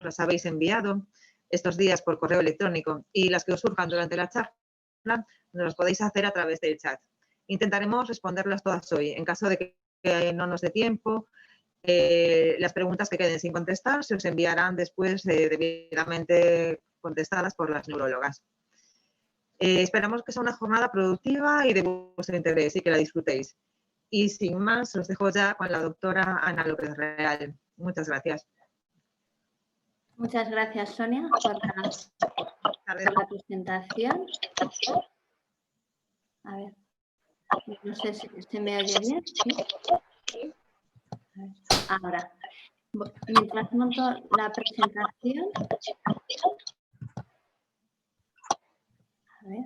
las habéis enviado estos días por correo electrónico y las que os surjan durante la charla, nos las podéis hacer a través del chat. Intentaremos responderlas todas hoy. En caso de que no nos dé tiempo, las preguntas que queden sin contestar se os enviarán después debidamente contestadas por las neurólogas. Esperamos que sea una jornada productiva y de vuestro interés y que la disfrutéis. Y sin más, os dejo ya con la doctora Ana López Real. Muchas gracias. Muchas gracias, Sonia, por la presentación. A ver, no sé si se me oye bien. ¿Sí? Ahora, mientras monto la presentación. A ver.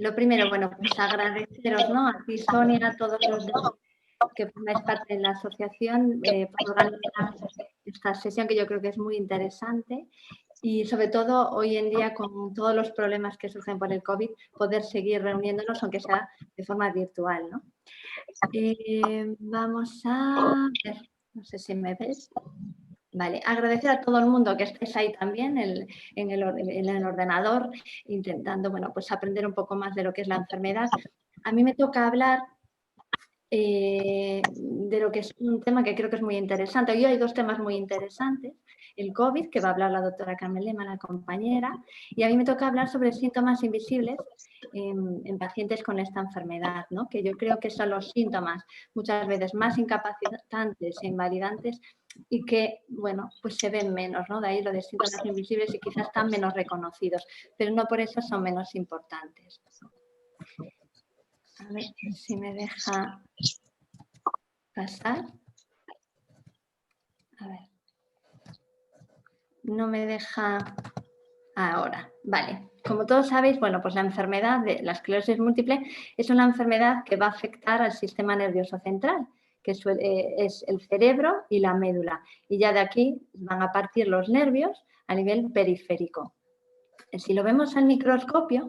Lo primero, bueno, pues agradeceros, ¿no? A ti, Sonia, a todos los que formáis parte de la asociación por organizar esta sesión, que yo creo que es muy interesante. Y sobre todo hoy en día, con todos los problemas que surgen por el COVID, poder seguir reuniéndonos, aunque sea de forma virtual, ¿no? Vamos a ver, no sé si me ves. Vale, agradecer a todo el mundo que estéis ahí también en el ordenador, intentando, bueno, pues aprender un poco más de lo que es la enfermedad. A mí me toca hablar de lo que es un tema que creo que es muy interesante. Hoy hay dos temas muy interesantes. El COVID, que va a hablar la doctora Carmen Lema, la compañera, y a mí me toca hablar sobre síntomas invisibles en pacientes con esta enfermedad, ¿no? Que yo creo que son los síntomas muchas veces más incapacitantes e invalidantes y que, bueno, pues se ven menos, ¿no? De ahí lo de síntomas invisibles y quizás están menos reconocidos, pero no por eso son menos importantes. A ver si me deja pasar. A ver. No me deja ahora. Vale. Como todos sabéis, bueno, pues la enfermedad de la esclerosis múltiple es una enfermedad que va a afectar al sistema nervioso central, que es el cerebro y la médula. Y ya de aquí van a partir los nervios a nivel periférico. Si lo vemos al microscopio,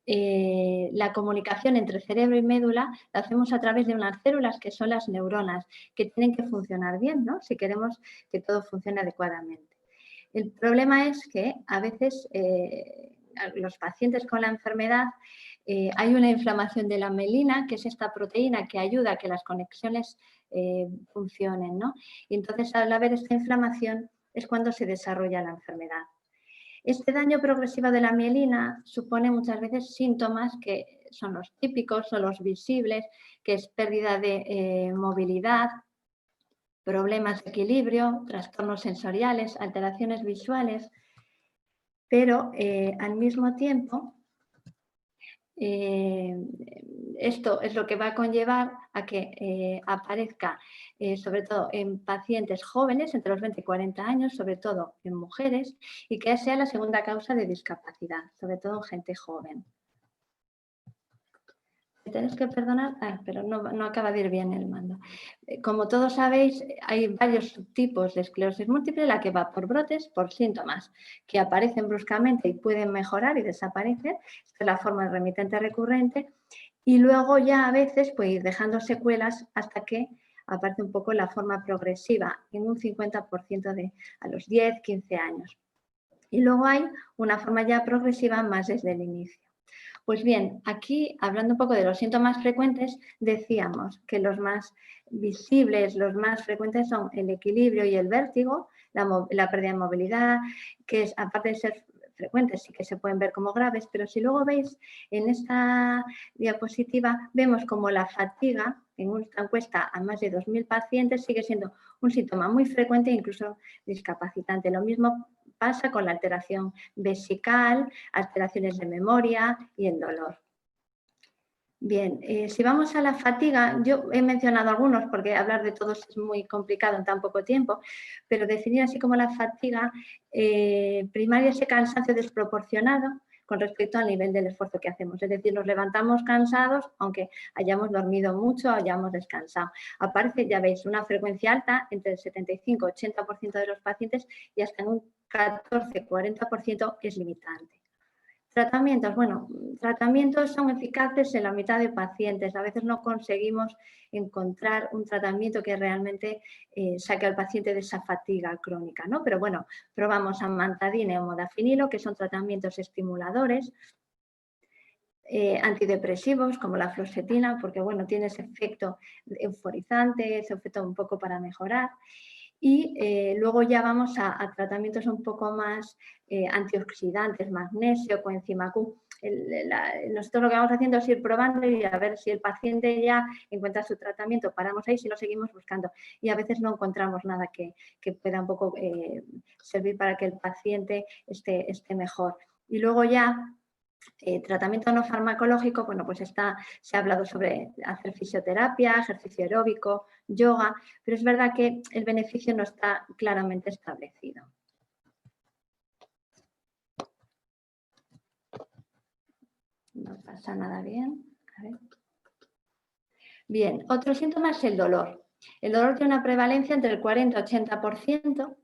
la comunicación entre cerebro y médula la hacemos a través de unas células que son las neuronas, que tienen que funcionar bien, ¿no? Si queremos que todo funcione adecuadamente. El problema es que a veces los pacientes con la enfermedad hay una inflamación de la mielina, que es esta proteína que ayuda a que las conexiones funcionen, ¿no? Y entonces, al haber esta inflamación, es cuando se desarrolla la enfermedad. Este daño progresivo de la mielina supone muchas veces síntomas que son los típicos o los visibles, que es pérdida de movilidad, problemas de equilibrio, trastornos sensoriales, alteraciones visuales, pero al mismo tiempo esto es lo que va a conllevar a que aparezca, sobre todo en pacientes jóvenes, entre los 20 y 40 años, sobre todo en mujeres, y que sea la segunda causa de discapacidad, sobre todo en gente joven. Tenéis que perdonar, pero no acaba de ir bien el mando. Como todos sabéis, hay varios subtipos de esclerosis múltiple, la que va por brotes, por síntomas que aparecen bruscamente y pueden mejorar y desaparecer. Esta es la forma remitente recurrente. Y luego ya a veces puede ir dejando secuelas hasta que aparece un poco la forma progresiva, en un 50% a los 10, 15 años. Y luego hay una forma ya progresiva más desde el inicio. Pues bien, aquí, hablando un poco de los síntomas frecuentes, decíamos que los más visibles, los más frecuentes son el equilibrio y el vértigo, la pérdida de movilidad, que es, aparte de ser frecuentes, sí que se pueden ver como graves, pero si luego veis en esta diapositiva, vemos como la fatiga, en esta encuesta a más de 2.000 pacientes, sigue siendo un síntoma muy frecuente e incluso discapacitante. Lo mismo pasa con la alteración vesical, alteraciones de memoria y el dolor. Bien, si vamos a la fatiga, yo he mencionado algunos porque hablar de todos es muy complicado en tan poco tiempo, pero definir así como la fatiga primaria, ese cansancio desproporcionado con respecto al nivel del esfuerzo que hacemos. Es decir, nos levantamos cansados aunque hayamos dormido mucho o hayamos descansado. Aparece, ya veis, una frecuencia alta entre el 75-80% de los pacientes y hasta en un 14-40% es limitante. Tratamientos, bueno, tratamientos son eficaces en la mitad de pacientes. A veces no conseguimos encontrar un tratamiento que realmente saque al paciente de esa fatiga crónica, ¿no? Pero bueno, probamos amantadina o modafinilo, que son tratamientos estimuladores, antidepresivos como la fluoxetina, porque bueno, tiene ese efecto euforizante, ese efecto un poco para mejorar. Y luego ya vamos a tratamientos un poco más antioxidantes, magnesio, coenzima Q. Nosotros lo que vamos haciendo es ir probando y a ver si el paciente ya encuentra su tratamiento, paramos ahí, si no seguimos buscando. Y a veces no encontramos nada que pueda un poco servir para que el paciente esté mejor. Y luego ya tratamiento no farmacológico, bueno, pues se ha hablado sobre hacer fisioterapia, ejercicio aeróbico, yoga, pero es verdad que el beneficio no está claramente establecido. No pasa nada bien. A ver. Bien, otro síntoma es el dolor. El dolor tiene una prevalencia entre el 40 y 80%.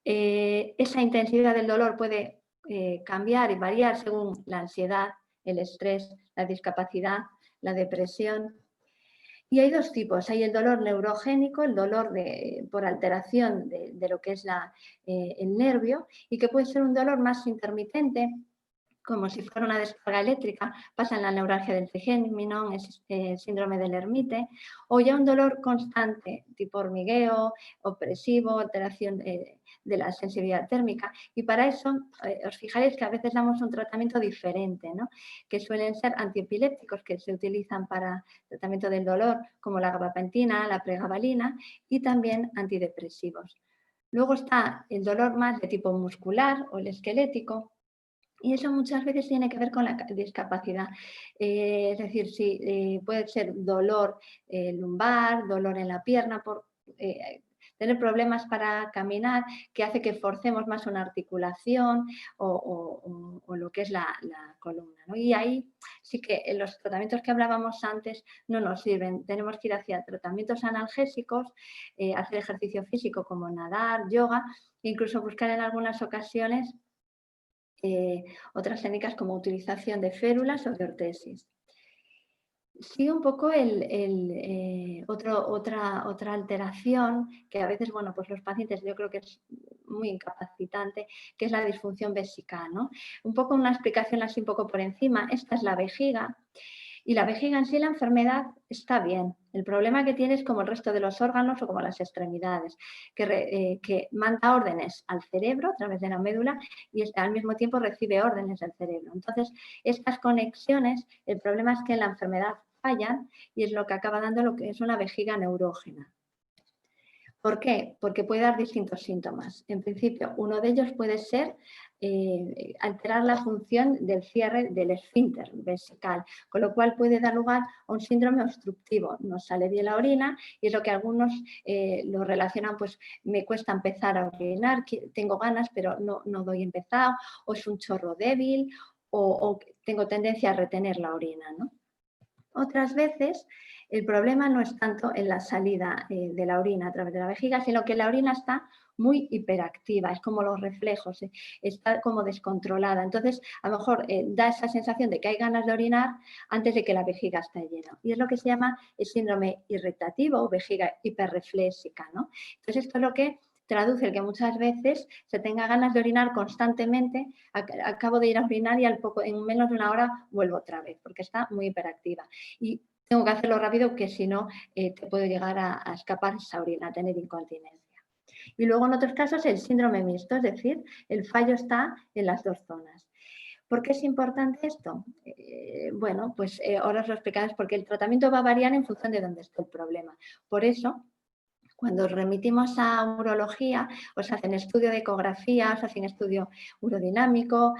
Esa intensidad del dolor puede cambiar y variar según la ansiedad, el estrés, la discapacidad, la depresión. Y hay dos tipos. Hay el dolor neurogénico, el dolor por alteración de lo que es el nervio, y que puede ser un dolor más intermitente, como si fuera una descarga eléctrica, pasa en la neuralgia del trigémino, el síndrome del ermite, o ya un dolor constante, tipo hormigueo, opresivo, alteración de la sensibilidad térmica. Y para eso, os fijaréis que a veces damos un tratamiento diferente, ¿no? Que suelen ser antiepilépticos que se utilizan para tratamiento del dolor, como la gabapentina, la pregabalina, y también antidepresivos. Luego está el dolor más de tipo muscular o el esquelético, y eso muchas veces tiene que ver con la discapacidad. Es decir, puede ser dolor lumbar, dolor en la pierna, por tener problemas para caminar, que hace que forcemos más una articulación o lo que es la columna, ¿no? Y ahí sí que los tratamientos que hablábamos antes no nos sirven. Tenemos que ir hacia tratamientos analgésicos, hacer ejercicio físico como nadar, yoga, e incluso buscar en algunas ocasiones otras técnicas como utilización de férulas o de ortesis. Sí, un poco otra alteración que a veces, bueno, pues los pacientes yo creo que es muy incapacitante, que es la disfunción vesical, ¿no? Un poco una explicación así un poco por encima. Esta es la vejiga. Y la vejiga en sí, la enfermedad está bien. El problema que tiene es como el resto de los órganos o como las extremidades, que manda órdenes al cerebro a través de la médula y al mismo tiempo recibe órdenes del cerebro. Entonces, estas conexiones, el problema es que en la enfermedad fallan y es lo que acaba dando lo que es una vejiga neurógena. ¿Por qué? Porque puede dar distintos síntomas. En principio, uno de ellos puede ser alterar la función del cierre del esfínter vesical, con lo cual puede dar lugar a un síndrome obstructivo. No sale bien la orina y es lo que algunos lo relacionan, pues me cuesta empezar a orinar, tengo ganas pero no doy empezado, o es un chorro débil o tengo tendencia a retener la orina, ¿no? Otras veces el problema no es tanto en la salida de la orina a través de la vejiga, sino que la orina está muy hiperactiva, es como los reflejos, está como descontrolada. Entonces, a lo mejor da esa sensación de que hay ganas de orinar antes de que la vejiga esté llena. Y es lo que se llama el síndrome irritativo o vejiga hiperrefléxica, ¿no? Entonces, esto es lo que traduce el que muchas veces se tenga ganas de orinar constantemente, acabo de ir a orinar y en menos de una hora vuelvo otra vez, porque está muy hiperactiva. Y tengo que hacerlo rápido, que si no te puede llegar a escapar esa orina, a tener incontinencia. Y luego en otros casos el síndrome mixto, es decir, el fallo está en las dos zonas. ¿Por qué es importante esto? Bueno, pues ahora os lo explicamos, porque el tratamiento va a variar en función de dónde esté el problema. Por eso, cuando remitimos a urología, os hacen estudio de ecografía, os hacen estudio urodinámico,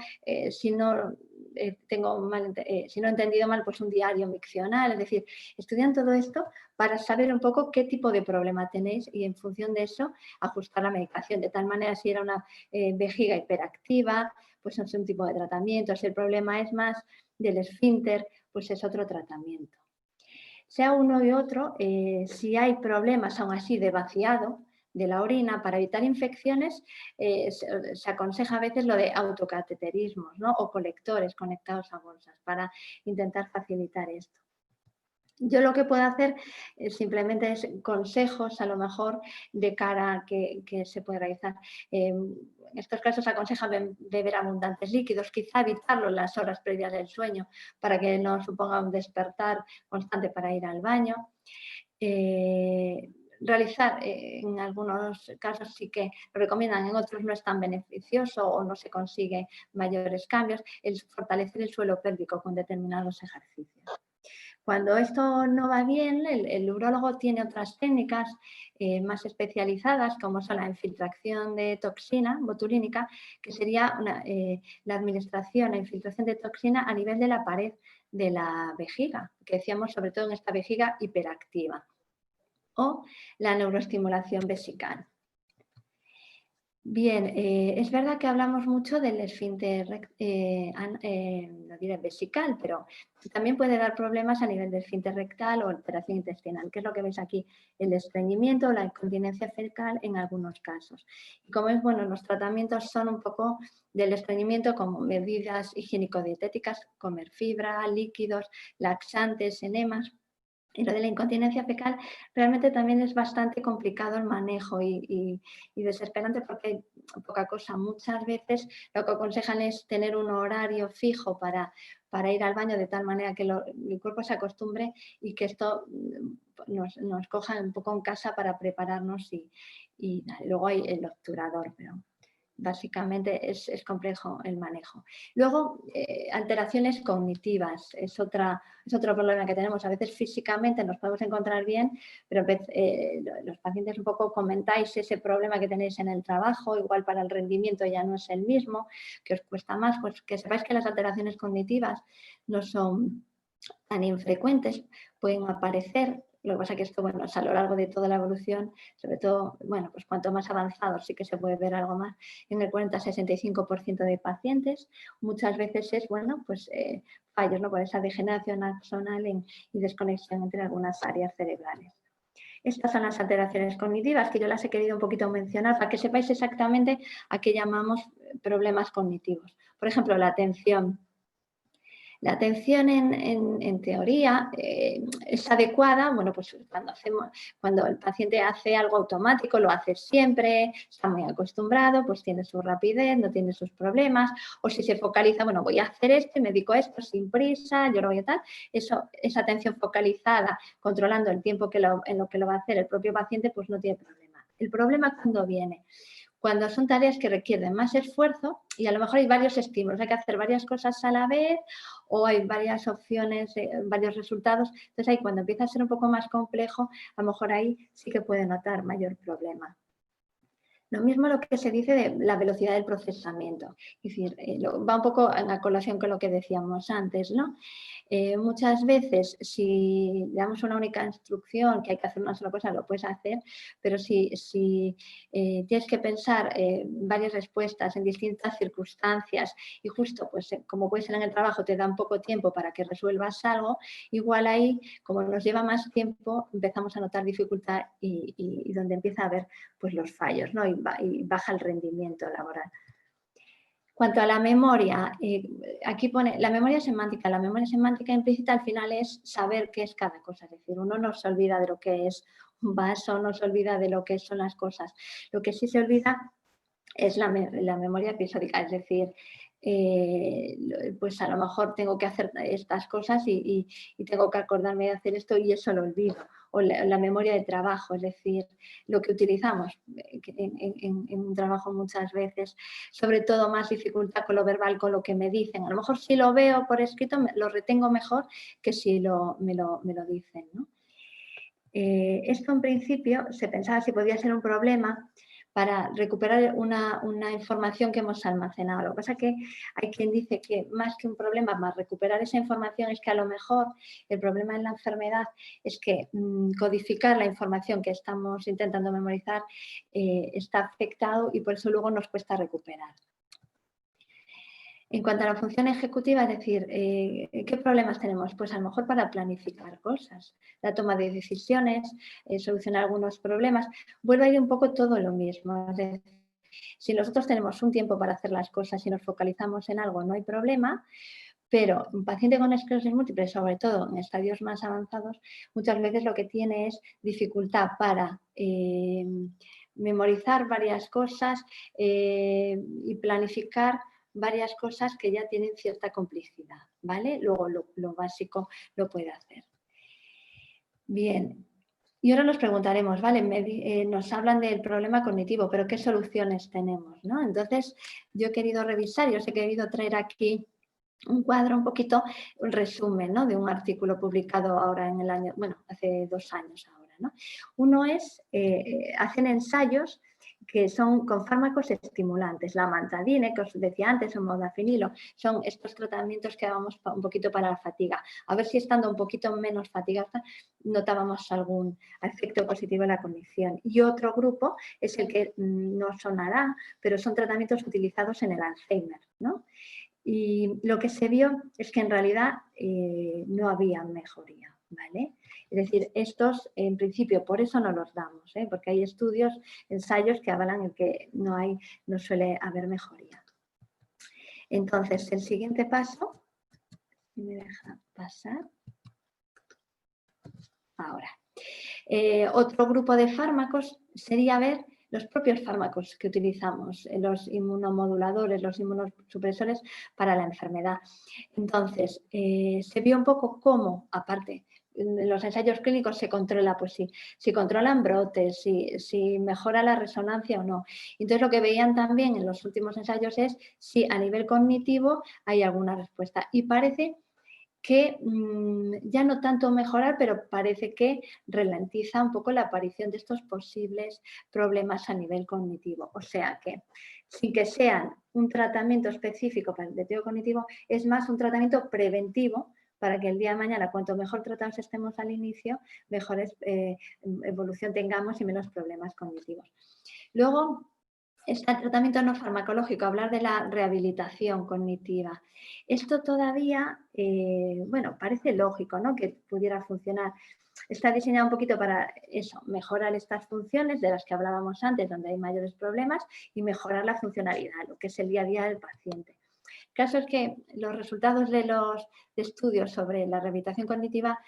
si no he entendido mal, pues un diario miccional, es decir, estudian todo esto para saber un poco qué tipo de problema tenéis y en función de eso ajustar la medicación, de tal manera si era una vejiga hiperactiva, pues es un tipo de tratamiento, si el problema es más del esfínter, pues es otro tratamiento. Sea uno y otro, si hay problemas aún así de vaciado de la orina. Para evitar infecciones se aconseja a veces lo de autocateterismos, ¿no? O colectores conectados a bolsas para intentar facilitar esto. Yo lo que puedo hacer simplemente es consejos, a lo mejor, de cara a que se puede realizar. En estos casos aconseja beber abundantes líquidos, quizá evitarlo en las horas previas del sueño para que no suponga un despertar constante para ir al baño. Realizar, en algunos casos sí que lo recomiendan, en otros no es tan beneficioso o no se consigue mayores cambios, el fortalecer el suelo pélvico con determinados ejercicios. Cuando esto no va bien, el urólogo tiene otras técnicas más especializadas, como son la infiltración de toxina botulínica, que sería la administración, la infiltración de toxina a nivel de la pared de la vejiga, que decíamos sobre todo en esta vejiga hiperactiva, o la neuroestimulación vesical. Bien, es verdad que hablamos mucho del esfínter no diré vesical, pero también puede dar problemas a nivel del esfínter rectal o alteración intestinal, que es lo que veis aquí, el estreñimiento o la incontinencia fecal en algunos casos. Y como es, bueno, los tratamientos son un poco del estreñimiento como medidas higiénico-dietéticas, comer fibra, líquidos, laxantes, enemas. Y lo de la incontinencia fecal realmente también es bastante complicado el manejo y desesperante porque hay poca cosa. Muchas veces lo que aconsejan es tener un horario fijo para ir al baño de tal manera que el cuerpo se acostumbre y que esto nos coja un poco en casa para prepararnos y luego hay el obturador, pero básicamente es complejo el manejo. Luego, alteraciones cognitivas es otro problema que tenemos. A veces físicamente nos podemos encontrar bien, pero los pacientes un poco comentáis ese problema que tenéis en el trabajo, igual para el rendimiento ya no es el mismo, que os cuesta más, pues que sepáis que las alteraciones cognitivas no son tan infrecuentes, pueden aparecer. Lo que pasa es que esto, bueno, es a lo largo de toda la evolución, sobre todo, bueno, pues cuanto más avanzado sí que se puede ver algo más. En el 40-65% de pacientes, muchas veces es, bueno, pues fallos, ¿no? Por esa degeneración axonal y desconexión entre algunas áreas cerebrales. Estas son las alteraciones cognitivas que yo las he querido un poquito mencionar para que sepáis exactamente a qué llamamos problemas cognitivos. Por ejemplo, la atención. La atención en teoría es adecuada, bueno, pues cuando el paciente hace algo automático, lo hace siempre, está muy acostumbrado, pues tiene su rapidez, no tiene sus problemas, o si se focaliza, bueno, voy a hacer esto y me dedico a esto sin prisa, yo lo voy a tal, esa atención focalizada, controlando el tiempo en lo que lo va a hacer el propio paciente, pues no tiene problema. El problema cuando viene, cuando son tareas que requieren más esfuerzo y a lo mejor hay varios estímulos, hay que hacer varias cosas a la vez o hay varias opciones, varios resultados. Entonces ahí cuando empieza a ser un poco más complejo, a lo mejor ahí sí que puede notar mayor problema. Lo mismo lo que se dice de la velocidad del procesamiento. Es decir, va un poco en la colación con lo que decíamos antes, ¿no? Muchas veces, si le damos una única instrucción que hay que hacer una sola cosa, lo puedes hacer, pero si tienes que pensar varias respuestas en distintas circunstancias y justo, pues como puede ser en el trabajo, te dan poco tiempo para que resuelvas algo, igual ahí, como nos lleva más tiempo, empezamos a notar dificultad y donde empieza a haber pues, los fallos, ¿no? y baja el rendimiento laboral. Cuanto a la memoria, aquí pone la memoria semántica. La memoria semántica implícita al final es saber qué es cada cosa. Es decir, uno no se olvida de lo que es un vaso, no se olvida de lo que son las cosas. Lo que sí se olvida es la memoria episódica, es decir, pues a lo mejor tengo que hacer estas cosas y tengo que acordarme de hacer esto y eso lo olvido. O la memoria de trabajo, es decir, lo que utilizamos en un trabajo muchas veces, sobre todo más dificultad con lo verbal, con lo que me dicen. A lo mejor si lo veo por escrito lo retengo mejor que si me lo dicen, ¿no? Esto en principio se pensaba si podía ser un problema para recuperar una información que hemos almacenado. Lo que pasa es que hay quien dice que más que un problema, más recuperar esa información, es que a lo mejor el problema en la enfermedad es que codificar la información que estamos intentando memorizar está afectado y por eso luego nos cuesta recuperar. En cuanto a la función ejecutiva, es decir, ¿qué problemas tenemos? Pues a lo mejor para planificar cosas, la toma de decisiones, solucionar algunos problemas. Vuelve a ir un poco todo lo mismo. Es decir, si nosotros tenemos un tiempo para hacer las cosas y nos focalizamos en algo, no hay problema, pero un paciente con esclerosis múltiple, sobre todo en estadios más avanzados, muchas veces lo que tiene es dificultad para memorizar varias cosas y planificar varias cosas que ya tienen cierta complicidad, ¿vale? Luego lo básico lo puede hacer. Bien, y ahora nos preguntaremos, ¿vale? Nos hablan del problema cognitivo, pero ¿qué soluciones tenemos, ¿no? Entonces, yo he querido revisar, yo os he querido traer aquí un cuadro, un poquito, un resumen, ¿no? De un artículo publicado ahora en el año, bueno, hace 2 años ahora, ¿no? Uno es, hacen ensayos que son con fármacos estimulantes, la amantadine, que os decía antes, o modafinilo, son estos tratamientos que dábamos un poquito para la fatiga. A ver si estando un poquito menos fatigados notábamos algún efecto positivo en la cognición. Y otro grupo es el que no sonará, pero son tratamientos utilizados en el Alzheimer, ¿no? Y lo que se vio es que en realidad no había mejoría, ¿vale? Es decir, estos en principio por eso no los damos, porque hay estudios, ensayos que avalan el que no suele haber mejoría. Entonces, el siguiente paso, si me deja pasar, ahora. Otro grupo de fármacos sería ver los propios fármacos que utilizamos, los inmunomoduladores, los inmunosupresores para la enfermedad. Entonces, se vio un poco cómo, aparte, en los ensayos clínicos se controla, pues si controlan brotes, si mejora la resonancia o no. Entonces, lo que veían también en los últimos ensayos es si a nivel cognitivo hay alguna respuesta. Y parece que ya no tanto mejorar, pero parece que ralentiza un poco la aparición de estos posibles problemas a nivel cognitivo. O sea que, sin que sean un tratamiento específico para el deterioro cognitivo, es más un tratamiento preventivo para que el día de mañana, cuanto mejor tratados estemos al inicio, mejor evolución tengamos y menos problemas cognitivos. Luego, está el tratamiento no farmacológico, hablar de la rehabilitación cognitiva. Esto todavía, bueno, parece lógico, ¿no? Que pudiera funcionar. Está diseñado un poquito para eso, mejorar estas funciones de las que hablábamos antes, donde hay mayores problemas, y mejorar la funcionalidad, lo que es el día a día del paciente. El caso es que los resultados de los estudios sobre la rehabilitación cognitiva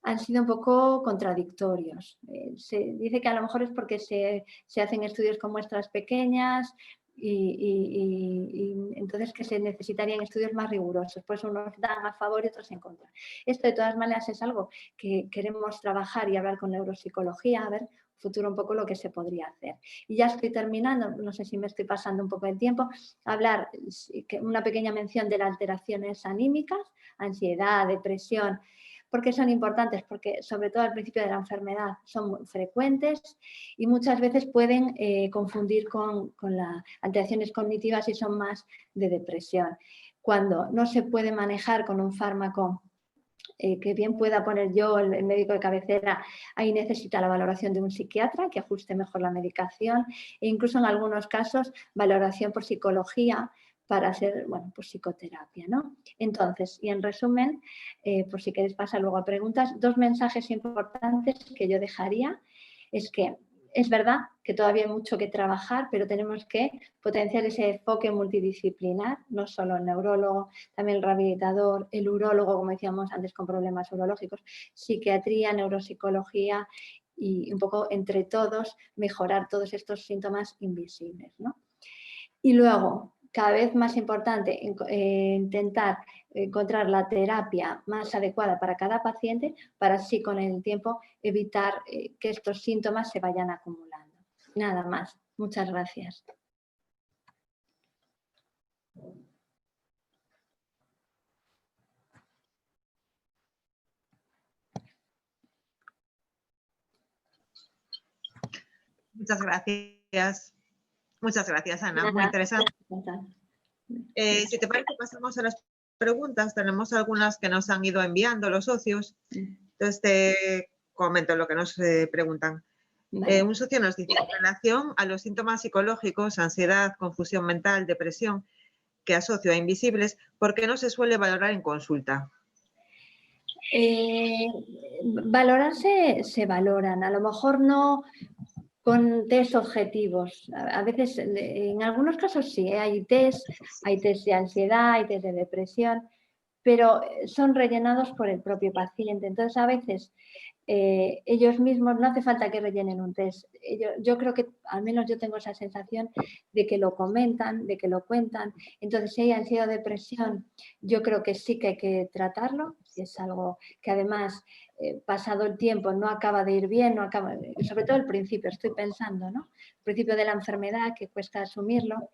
han sido un poco contradictorios. Se dice que a lo mejor es porque se hacen estudios con muestras pequeñas y entonces que se necesitarían estudios más rigurosos. Pues unos dan a favor y otros en contra. Esto de todas maneras es algo que queremos trabajar y hablar con neuropsicología, a ver futuro un poco lo que se podría hacer. Y ya estoy terminando, no sé si me estoy pasando un poco el tiempo, hablar una pequeña mención de las alteraciones anímicas, ansiedad, depresión, porque son importantes, porque sobre todo al principio de la enfermedad son muy frecuentes y muchas veces pueden confundir con las alteraciones cognitivas y son más de depresión. Cuando no se puede manejar con un fármaco que bien pueda poner yo, el médico de cabecera, ahí necesita la valoración de un psiquiatra que ajuste mejor la medicación e incluso en algunos casos valoración por psicología para hacer, bueno, pues psicoterapia, ¿no? Entonces, y en resumen, por si queréis pasar luego a preguntas, 2 mensajes importantes que yo dejaría es que es verdad que todavía hay mucho que trabajar, pero tenemos que potenciar ese enfoque multidisciplinar, no solo el neurólogo, también el rehabilitador, el urólogo, como decíamos antes, con problemas urológicos, psiquiatría, neuropsicología y un poco entre todos mejorar todos estos síntomas invisibles, ¿no? Y luego, cada vez más importante, intentar encontrar la terapia más adecuada para cada paciente para así con el tiempo evitar que estos síntomas se vayan acumulando. Nada más. Muchas gracias. Muchas gracias. Muchas gracias, Ana. Muy interesante. Si te parece, pasamos a las preguntas. Tenemos algunas que nos han ido enviando los socios. Entonces te comento lo que nos preguntan. Vale. Un socio nos dice, en relación a los síntomas psicológicos, ansiedad, confusión mental, depresión, que asocio a invisibles, ¿por qué no se suele valorar en consulta? Valorarse se valoran, a lo mejor no con test objetivos. A veces, en algunos casos sí, hay test de ansiedad, hay test de depresión, pero son rellenados por el propio paciente. Entonces, a veces ellos mismos no hace falta que rellenen un test. Yo creo que, al menos yo tengo esa sensación de que lo comentan, de que lo cuentan. Entonces, si hay ansiedad o depresión, yo creo que sí que hay que tratarlo. Si es algo que además, pasado el tiempo, no acaba de ir bien, no acaba, sobre todo al principio, estoy pensando, ¿no? El principio de la enfermedad, que cuesta asumirlo,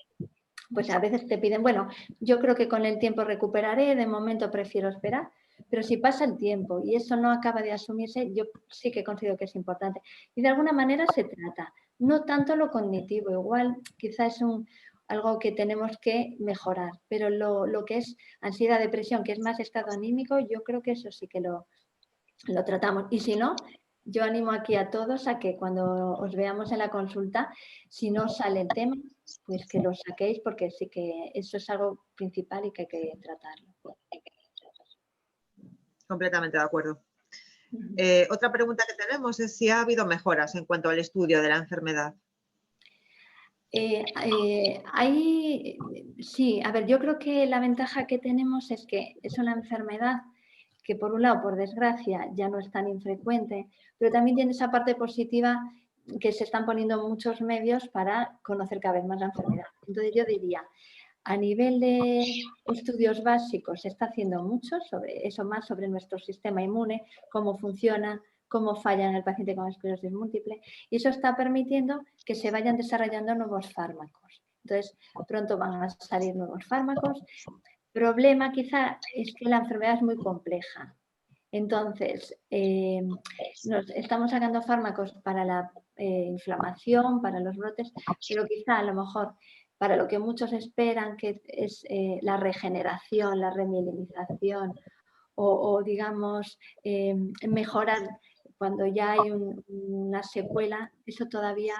pues a veces te piden, bueno, yo creo que con el tiempo recuperaré, de momento prefiero esperar, pero si pasa el tiempo y eso no acaba de asumirse, yo sí que considero que es importante. Y de alguna manera se trata, no tanto lo cognitivo, igual quizás es algo que tenemos que mejorar, pero lo que es ansiedad, depresión, que es más estado anímico, yo creo que eso sí que lo tratamos. Y si no, yo animo aquí a todos a que cuando os veamos en la consulta, si no sale el tema, pues que lo saquéis, porque sí que eso es algo principal y que hay que tratarlo. Completamente de acuerdo. Otra pregunta que tenemos es si ha habido mejoras en cuanto al estudio de la enfermedad. Sí, a ver, yo creo que la ventaja que tenemos es que es una enfermedad que, por un lado, por desgracia, ya no es tan infrecuente, pero también tiene esa parte positiva que se están poniendo muchos medios para conocer cada vez más la enfermedad. Entonces yo diría, a nivel de estudios básicos se está haciendo mucho sobre eso, más sobre nuestro sistema inmune, cómo funciona, cómo falla en el paciente con esclerosis múltiple, y eso está permitiendo que se vayan desarrollando nuevos fármacos. Entonces, pronto van a salir nuevos fármacos. Problema quizá es que la enfermedad es muy compleja. Entonces, estamos sacando fármacos para la inflamación, para los brotes, pero quizá a lo mejor para lo que muchos esperan, que es la regeneración, la remilinización o digamos, mejorar cuando ya hay una secuela, eso todavía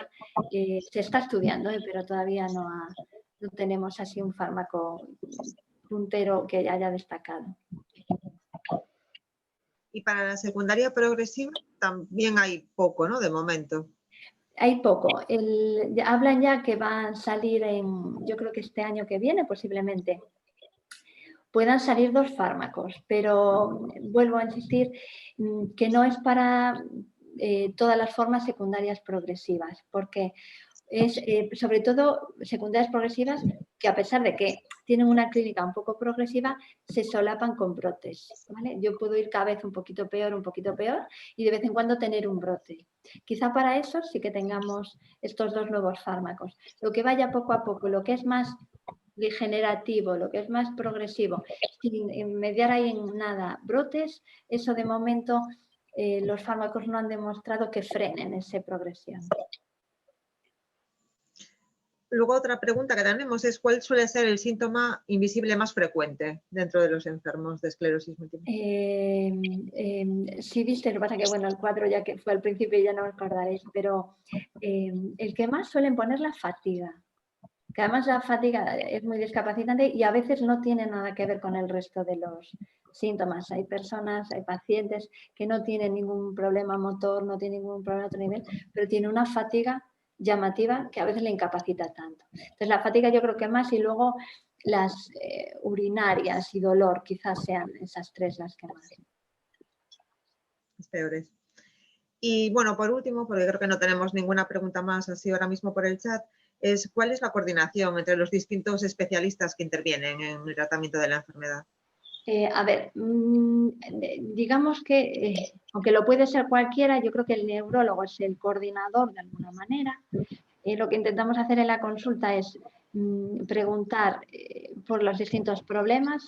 se está estudiando, pero todavía no tenemos así un fármaco puntero que haya destacado. Y para la secundaria progresiva también hay poco, ¿no? De momento. Hay poco. Hablan ya que va a salir yo creo que este año que viene posiblemente, puedan salir 2 fármacos, pero vuelvo a insistir que no es para todas las formas secundarias progresivas, porque es sobre todo secundarias progresivas que, a pesar de que tienen una clínica un poco progresiva, se solapan con brotes, ¿vale? Yo puedo ir cada vez un poquito peor y de vez en cuando tener un brote. Quizá para eso sí que tengamos estos 2 nuevos fármacos. Lo que vaya poco a poco, lo que es más degenerativo, lo que es más progresivo, sin mediar ahí en nada brotes, eso de momento los fármacos no han demostrado que frenen esa progresión. Luego otra pregunta que tenemos es ¿cuál suele ser el síntoma invisible más frecuente dentro de los enfermos de esclerosis múltiple? Sí, viste, lo que pasa que, bueno, el cuadro ya que fue al principio ya no os acordaréis, pero el que más suelen poner la fatiga, que además la fatiga es muy discapacitante y a veces no tiene nada que ver con el resto de los síntomas. Hay personas, hay pacientes que no tienen ningún problema motor, no tienen ningún problema a otro nivel, pero tienen una fatiga llamativa que a veces le incapacita tanto. Entonces la fatiga yo creo que más, y luego las urinarias y dolor quizás sean esas 3 las que más. Las peores. Y bueno, por último, porque creo que no tenemos ninguna pregunta más así ahora mismo por el chat, es ¿cuál es la coordinación entre los distintos especialistas que intervienen en el tratamiento de la enfermedad? A ver, digamos que, aunque lo puede ser cualquiera, yo creo que el neurólogo es el coordinador de alguna manera. Lo que intentamos hacer en la consulta es preguntar por los distintos problemas,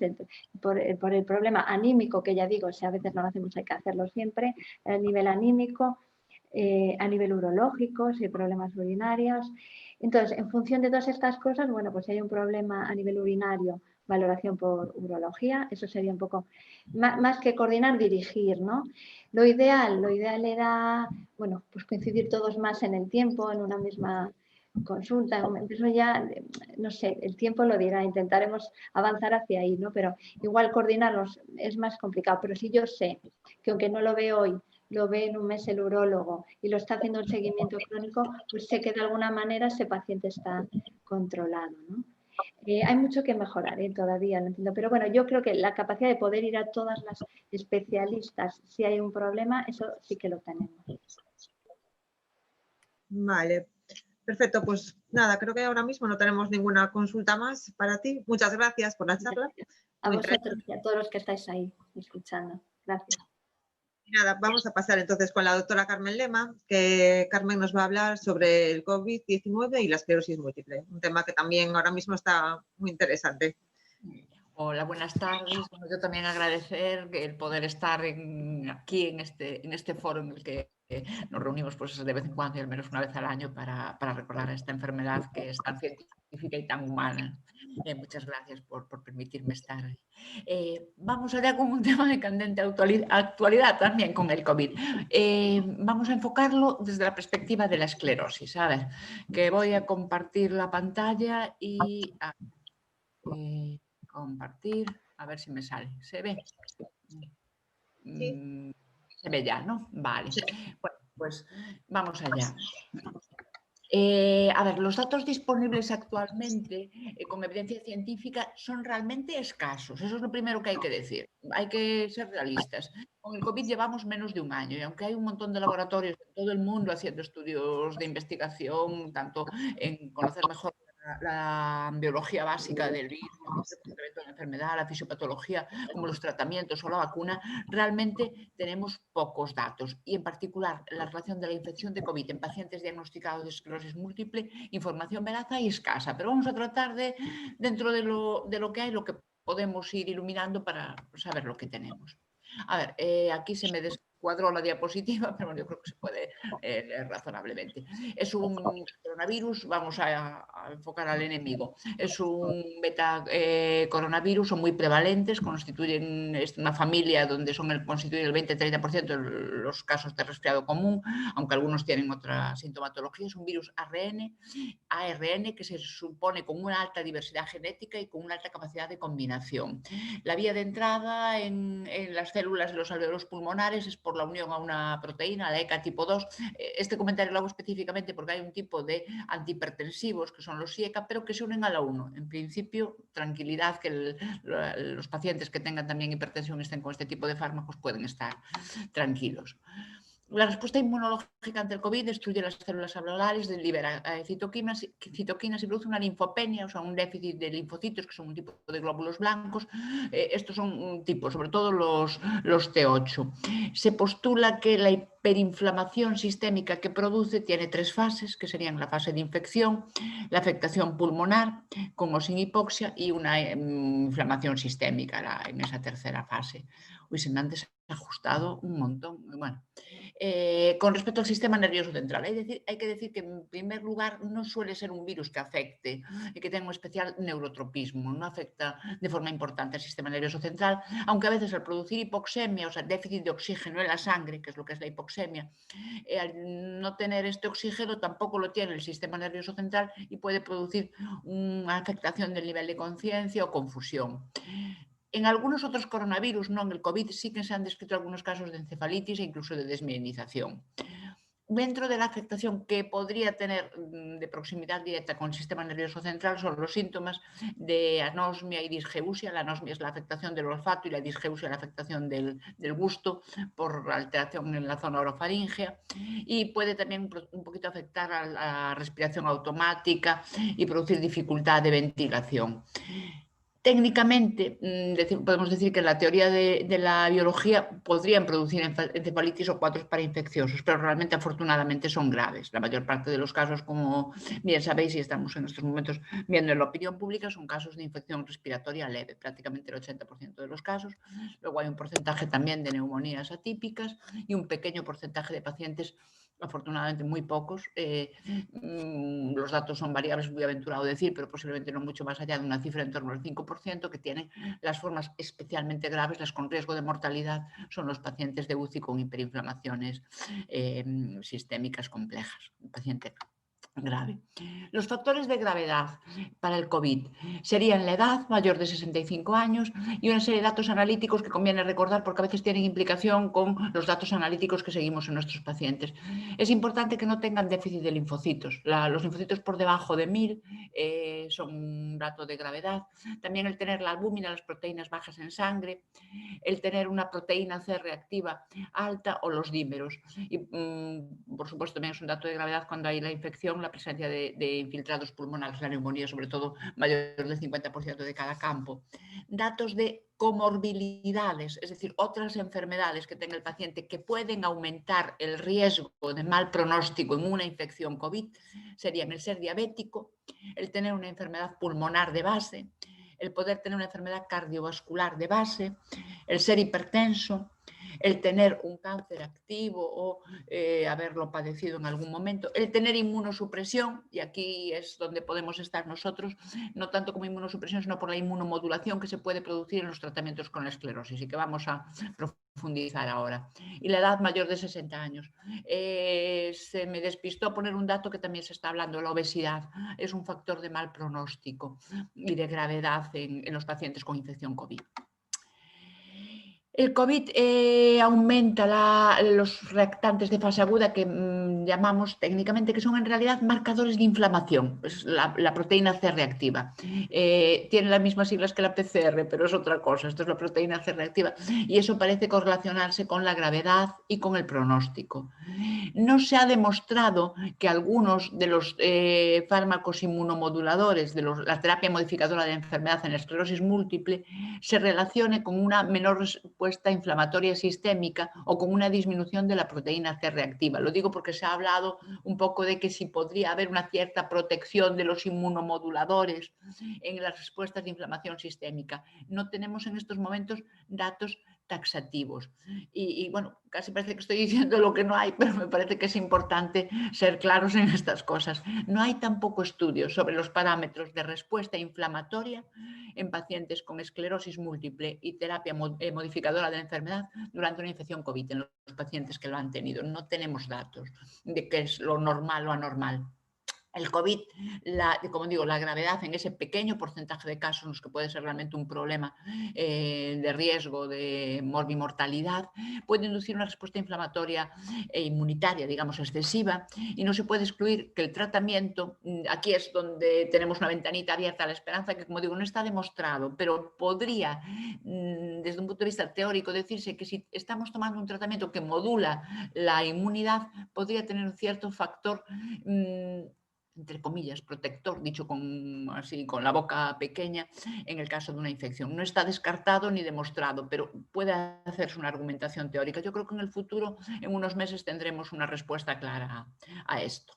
por el problema anímico, que ya digo, si a veces no lo hacemos hay que hacerlo siempre, a nivel anímico, a nivel urológico, si hay problemas urinarios. Entonces, en función de todas estas cosas, bueno, pues si hay un problema a nivel urinario, valoración por urología, eso sería un poco, más que coordinar, dirigir, ¿no? Lo ideal era, bueno, pues coincidir todos más en el tiempo, en una misma consulta, eso ya, no sé, el tiempo lo dirá, intentaremos avanzar hacia ahí, ¿no? Pero igual coordinarlos es más complicado, pero si yo sé que aunque no lo ve hoy, lo ve en un mes el urólogo y lo está haciendo el seguimiento crónico, pues sé que de alguna manera ese paciente está controlado, ¿no? Hay mucho que mejorar, todavía no entiendo, pero bueno, yo creo que la capacidad de poder ir a todas las especialistas si hay un problema, eso sí que lo tenemos. Vale, perfecto. Pues nada, creo que ahora mismo no tenemos ninguna consulta más para ti. Muchas gracias por la charla. A Muy vosotros interesante. y a todos los que estáis ahí escuchando. Gracias. Y nada, vamos a pasar entonces con la doctora Carmen Lema, que Carmen nos va a hablar sobre el COVID-19 y la esclerosis múltiple, un tema que también ahora mismo está muy interesante. Hola, buenas tardes. Bueno, yo también agradecer el poder estar aquí en este foro en el que nos reunimos pues, de vez en cuando y al menos una vez al año para recordar esta enfermedad que es tan científica y tan humana. Muchas gracias por permitirme estar ahí. Vamos allá con un tema de candente actualidad también con el COVID. Vamos a enfocarlo desde la perspectiva de la esclerosis. A ver, que voy a compartir la pantalla y... compartir, a ver si me sale. ¿Se ve? Sí. Se ve ya, ¿no? Vale. Sí. Bueno, pues vamos allá. A ver, los datos disponibles actualmente con evidencia científica son realmente escasos. Eso es lo primero que hay que decir. Hay que ser realistas. Con el COVID llevamos menos de un año y aunque hay un montón de laboratorios en todo el mundo haciendo estudios de investigación, tanto en conocer mejor la biología básica del virus, el funcionamiento de la enfermedad, la fisiopatología, como los tratamientos o la vacuna, realmente tenemos pocos datos y en particular la relación de la infección de COVID en pacientes diagnosticados de esclerosis múltiple, información veraz y escasa, pero vamos a tratar de, dentro de lo que hay, lo que podemos ir iluminando para saber lo que tenemos. A ver, aquí se me descuadró la diapositiva, pero yo creo que se puede leer razonablemente. Es un coronavirus, vamos a enfocar al enemigo. Es un beta coronavirus, son muy prevalentes, constituyen una familia donde constituyen el 20-30% de los casos de resfriado común, aunque algunos tienen otra sintomatología. Es un virus ARN que se supone con una alta diversidad genética y con una alta capacidad de combinación. La vía de entrada en las células de los alveolos pulmonares es por la unión a una proteína, la ECA tipo 2. Este comentario lo hago específicamente porque hay un tipo de antihipertensivos que son los IECA, pero que se unen a la 1. En principio, tranquilidad que los pacientes que tengan también hipertensión y estén con este tipo de fármacos pueden estar tranquilos. La respuesta inmunológica ante el COVID destruye las células alveolares, libera citoquinas y produce una linfopenia, o sea, un déficit de linfocitos, que son un tipo de glóbulos blancos. Estos son un tipo, sobre todo los T8. Se postula que la hiperinflamación sistémica que produce tiene 3 fases, que serían la fase de infección, la afectación pulmonar, con o sin hipoxia, y una inflamación sistémica en esa tercera fase. Uy, se me han desajustado un montón. Bueno. Con respecto al sistema nervioso central, hay que decir que en primer lugar no suele ser un virus que afecte y que tenga un especial neurotropismo, no afecta de forma importante al sistema nervioso central, aunque a veces al producir hipoxemia, o sea, déficit de oxígeno en la sangre, que es lo que es la hipoxemia, al no tener este oxígeno tampoco lo tiene el sistema nervioso central y puede producir una afectación del nivel de conciencia o confusión. En algunos otros coronavirus, no en el COVID, sí que se han descrito algunos casos de encefalitis e incluso de desmielinización. Dentro de la afectación que podría tener de proximidad directa con el sistema nervioso central son los síntomas de anosmia y disgeusia. La anosmia es la afectación del olfato y la disgeusia la afectación del gusto por alteración en la zona orofaríngea, y puede también un poquito afectar a la respiración automática y producir dificultad de ventilación. Técnicamente, podemos decir que en la teoría de la biología podrían producir encefalitis o cuadros parainfecciosos, pero realmente, afortunadamente, son graves. La mayor parte de los casos, como bien sabéis y estamos en estos momentos viendo en la opinión pública, son casos de infección respiratoria leve, prácticamente el 80% de los casos. Luego hay un porcentaje también de neumonías atípicas y un pequeño porcentaje de pacientes, afortunadamente muy pocos. Los datos son variables, muy aventurado decir, pero posiblemente no mucho más allá de una cifra en torno al 5%, que tienen las formas especialmente graves, las con riesgo de mortalidad, son los pacientes de UCI con hiperinflamaciones sistémicas complejas. Un paciente grave. Los factores de gravedad para el COVID serían la edad, mayor de 65 años, y una serie de datos analíticos que conviene recordar porque a veces tienen implicación con los datos analíticos que seguimos en nuestros pacientes. Es importante que no tengan déficit de linfocitos. Los linfocitos por debajo de 1000 son un dato de gravedad. También el tener la albúmina, las proteínas bajas en sangre, el tener una proteína C reactiva alta o los dímeros. Y, por supuesto, también es un dato de gravedad cuando hay la infección, la presencia de infiltrados pulmonares, la neumonía, sobre todo mayor del 50% de cada campo. Datos de comorbilidades, es decir, otras enfermedades que tenga el paciente que pueden aumentar el riesgo de mal pronóstico en una infección COVID, serían el ser diabético, el tener una enfermedad pulmonar de base, el poder tener una enfermedad cardiovascular de base, el ser hipertenso, el tener un cáncer activo o haberlo padecido en algún momento, el tener inmunosupresión, y aquí es donde podemos estar nosotros, no tanto como inmunosupresión, sino por la inmunomodulación que se puede producir en los tratamientos con la esclerosis y que vamos a profundizar ahora. Y la edad mayor de 60 años. Se me despistó poner un dato que también se está hablando, la obesidad es un factor de mal pronóstico y de gravedad en los pacientes con infección COVID. El COVID aumenta los reactantes de fase aguda que llamamos técnicamente, que son en realidad marcadores de inflamación. Es la proteína C reactiva. Tiene las mismas siglas que la PCR, pero es otra cosa. Esto es la proteína C reactiva. Y eso parece correlacionarse con la gravedad y con el pronóstico. No se ha demostrado que algunos de los fármacos inmunomoduladores, de la terapia modificadora de enfermedad en esclerosis múltiple, se relacione con una menor respuesta inflamatoria sistémica o con una disminución de la proteína C reactiva. Lo digo porque se ha hablado un poco de que si podría haber una cierta protección de los inmunomoduladores en las respuestas de inflamación sistémica. No tenemos en estos momentos datos taxativos. Y bueno, casi parece que estoy diciendo lo que no hay, pero me parece que es importante ser claros en estas cosas. No hay tampoco estudios sobre los parámetros de respuesta inflamatoria en pacientes con esclerosis múltiple y terapia modificadora de la enfermedad durante una infección COVID en los pacientes que lo han tenido. No tenemos datos de qué es lo normal o anormal. El COVID, como digo, la gravedad en ese pequeño porcentaje de casos en los que puede ser realmente un problema de riesgo de morbimortalidad, puede inducir una respuesta inflamatoria e inmunitaria, digamos, excesiva, y no se puede excluir que el tratamiento, aquí es donde tenemos una ventanita abierta a la esperanza, que como digo, no está demostrado, pero podría, desde un punto de vista teórico, decirse que si estamos tomando un tratamiento que modula la inmunidad, podría tener un cierto factor entre comillas, protector, dicho así con la boca pequeña, en el caso de una infección. No está descartado ni demostrado, pero puede hacerse una argumentación teórica. Yo creo que en el futuro, en unos meses, tendremos una respuesta clara a esto.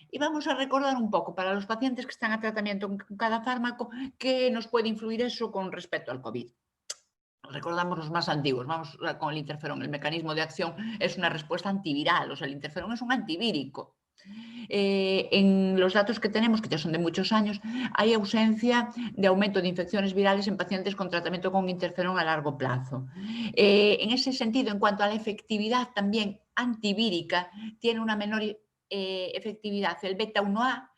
Y vamos a recordar un poco para los pacientes que están a tratamiento con cada fármaco, qué nos puede influir eso con respecto al COVID. Recordamos los más antiguos, vamos con el interferón. El mecanismo de acción es una respuesta antiviral, o sea, el interferón es un antivírico. En los datos que tenemos, que ya son de muchos años, hay ausencia de aumento de infecciones virales en pacientes con tratamiento con interferón a largo plazo. En ese sentido, en cuanto a la efectividad también antivírica, tiene una menor efectividad el beta-1A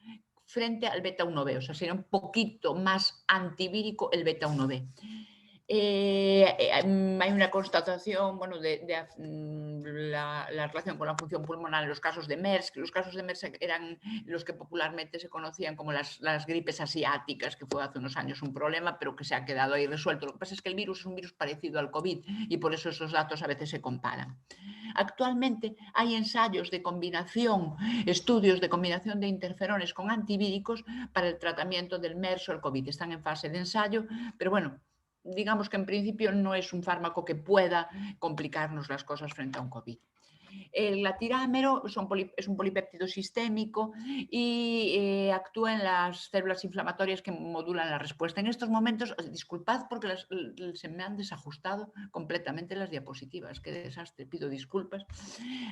frente al beta-1B, o sea, sería un poquito más antivírico el beta-1B. Hay una constatación bueno, de la relación con la función pulmonar en los casos de MERS, que los casos de MERS eran los que popularmente se conocían como las gripes asiáticas, que fue hace unos años un problema, pero que se ha quedado ahí resuelto. Lo que pasa es que el virus es un virus parecido al COVID y por eso esos datos a veces se comparan. Actualmente hay ensayos de combinación, estudios de combinación de interferones con antivíricos para el tratamiento del MERS o el COVID. Están en fase de ensayo, pero bueno, digamos que en principio no es un fármaco que pueda complicarnos las cosas frente a un COVID. El glatirámero es un polipéptido sistémico y actúa en las células inflamatorias que modulan la respuesta. En estos momentos, disculpad porque se me han desajustado completamente las diapositivas, qué desastre, pido disculpas.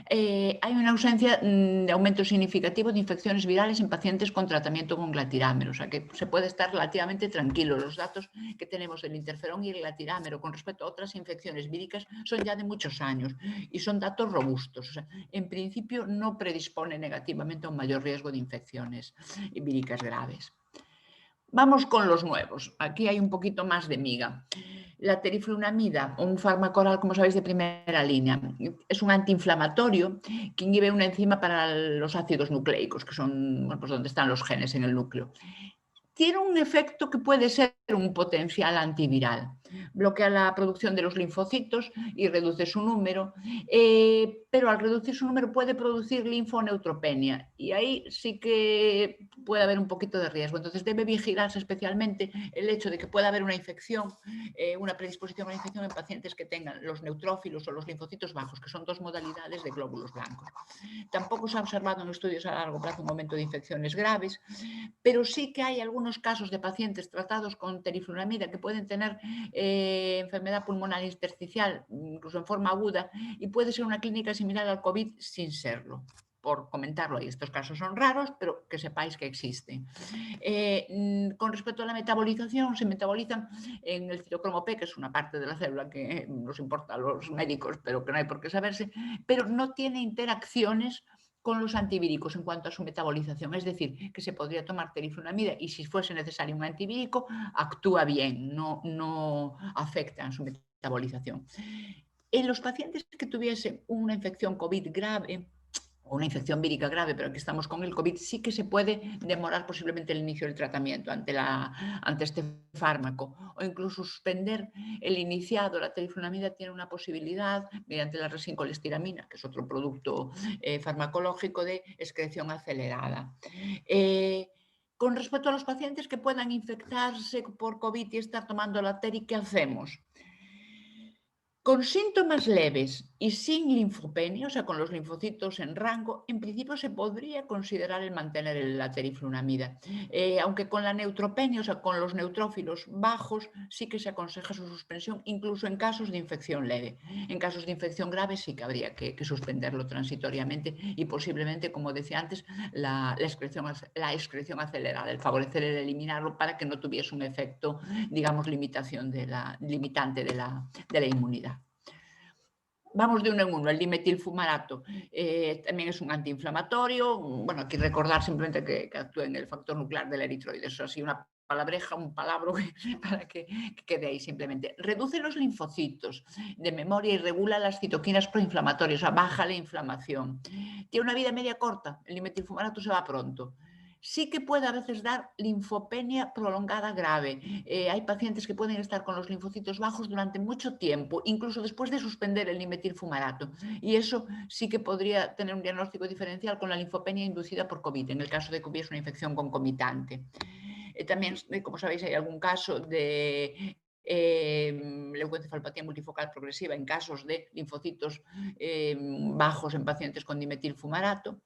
Hay una ausencia de aumento significativo de infecciones virales en pacientes con tratamiento con glatirámero, o sea que se puede estar relativamente tranquilo. Los datos que tenemos del interferón y el glatirámero con respecto a otras infecciones víricas son ya de muchos años y son datos robustos. robustos. O sea, en principio no predispone negativamente a un mayor riesgo de infecciones víricas graves. Vamos con los nuevos. Aquí hay un poquito más de miga. La teriflunomida, un fármaco oral, como sabéis, de primera línea, es un antiinflamatorio que inhibe una enzima para los ácidos nucleicos, que son, bueno, pues donde están los genes en el núcleo. Tiene un efecto que puede ser un potencial antiviral. Bloquea la producción de los linfocitos y reduce su número, pero al reducir su número puede producir linfoneutropenia y ahí sí que puede haber un poquito de riesgo. Entonces debe vigilarse especialmente el hecho de que pueda haber una infección, una predisposición a una infección en pacientes que tengan los neutrófilos o los linfocitos bajos, que son dos modalidades de glóbulos blancos. Tampoco se ha observado en estudios a largo plazo un aumento de infecciones graves, pero sí que hay algunos casos de pacientes tratados con teriflunomida que pueden tener enfermedad pulmonar intersticial, incluso en forma aguda, y puede ser una clínica similar al COVID sin serlo. Por comentarlo ahí, estos casos son raros, pero que sepáis que existen. Con respecto a la metabolización, se metabolizan en el citocromo P, que es una parte de la célula que nos importa a los médicos, pero que no hay por qué saberse, pero no tiene interacciones con los antivíricos en cuanto a su metabolización, es decir, que se podría tomar teriflunomida y si fuese necesario un antivírico, actúa bien, no afecta en su metabolización. En los pacientes que tuviesen una infección COVID grave, o una infección vírica grave, pero aquí estamos con el COVID, sí que se puede demorar posiblemente el inicio del tratamiento ante este fármaco o incluso suspender el iniciado. La teriflunomida tiene una posibilidad, mediante la resincolestiramina, que es otro producto farmacológico, de excreción acelerada. Con respecto a los pacientes que puedan infectarse por COVID y estar tomando la teri, ¿qué hacemos? Con síntomas leves y sin linfopenia, o sea, con los linfocitos en rango, en principio se podría considerar el mantener la teriflunomida. Aunque con la neutropenia, o sea, con los neutrófilos bajos, sí que se aconseja su suspensión, incluso en casos de infección leve. En casos de infección grave sí que habría que suspenderlo transitoriamente y posiblemente, como decía antes, la excreción acelerada, el favorecer el eliminarlo para que no tuviese un efecto, digamos, limitante de la inmunidad. Vamos de uno en uno. El dimetilfumarato también es un antiinflamatorio. Bueno, aquí recordar simplemente que actúa en el factor nuclear del eritroides. Eso así una palabreja, un palabro para que quede ahí simplemente. Reduce los linfocitos de memoria y regula las citoquinas proinflamatorias, o sea, baja la inflamación. Tiene una vida media corta. El dimetilfumarato se va pronto. Sí que puede a veces dar linfopenia prolongada grave. Hay pacientes que pueden estar con los linfocitos bajos durante mucho tiempo, incluso después de suspender el dimetilfumarato. Y eso sí que podría tener un diagnóstico diferencial con la linfopenia inducida por COVID, en el caso de que hubiese una infección concomitante. También, como sabéis, hay algún caso de leucoencefalopatía multifocal progresiva en casos de linfocitos bajos en pacientes con dimetilfumarato,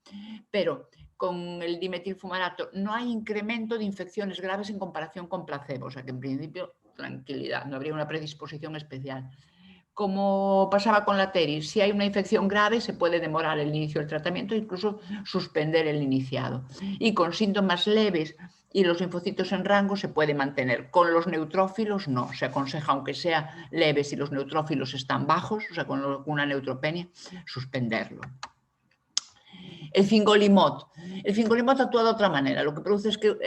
pero con el dimetilfumarato no hay incremento de infecciones graves en comparación con placebo, o sea que en principio tranquilidad, no habría una predisposición especial. Como pasaba con la teris, si hay una infección grave se puede demorar el inicio del tratamiento, incluso suspender el iniciado. Y con síntomas leves y los linfocitos en rango se puede mantener. Con los neutrófilos no, se aconseja, aunque sea leve, si los neutrófilos están bajos, o sea, con una neutropenia, suspenderlo. El fingolimod. El fingolimod actúa de otra manera. Lo que produce es que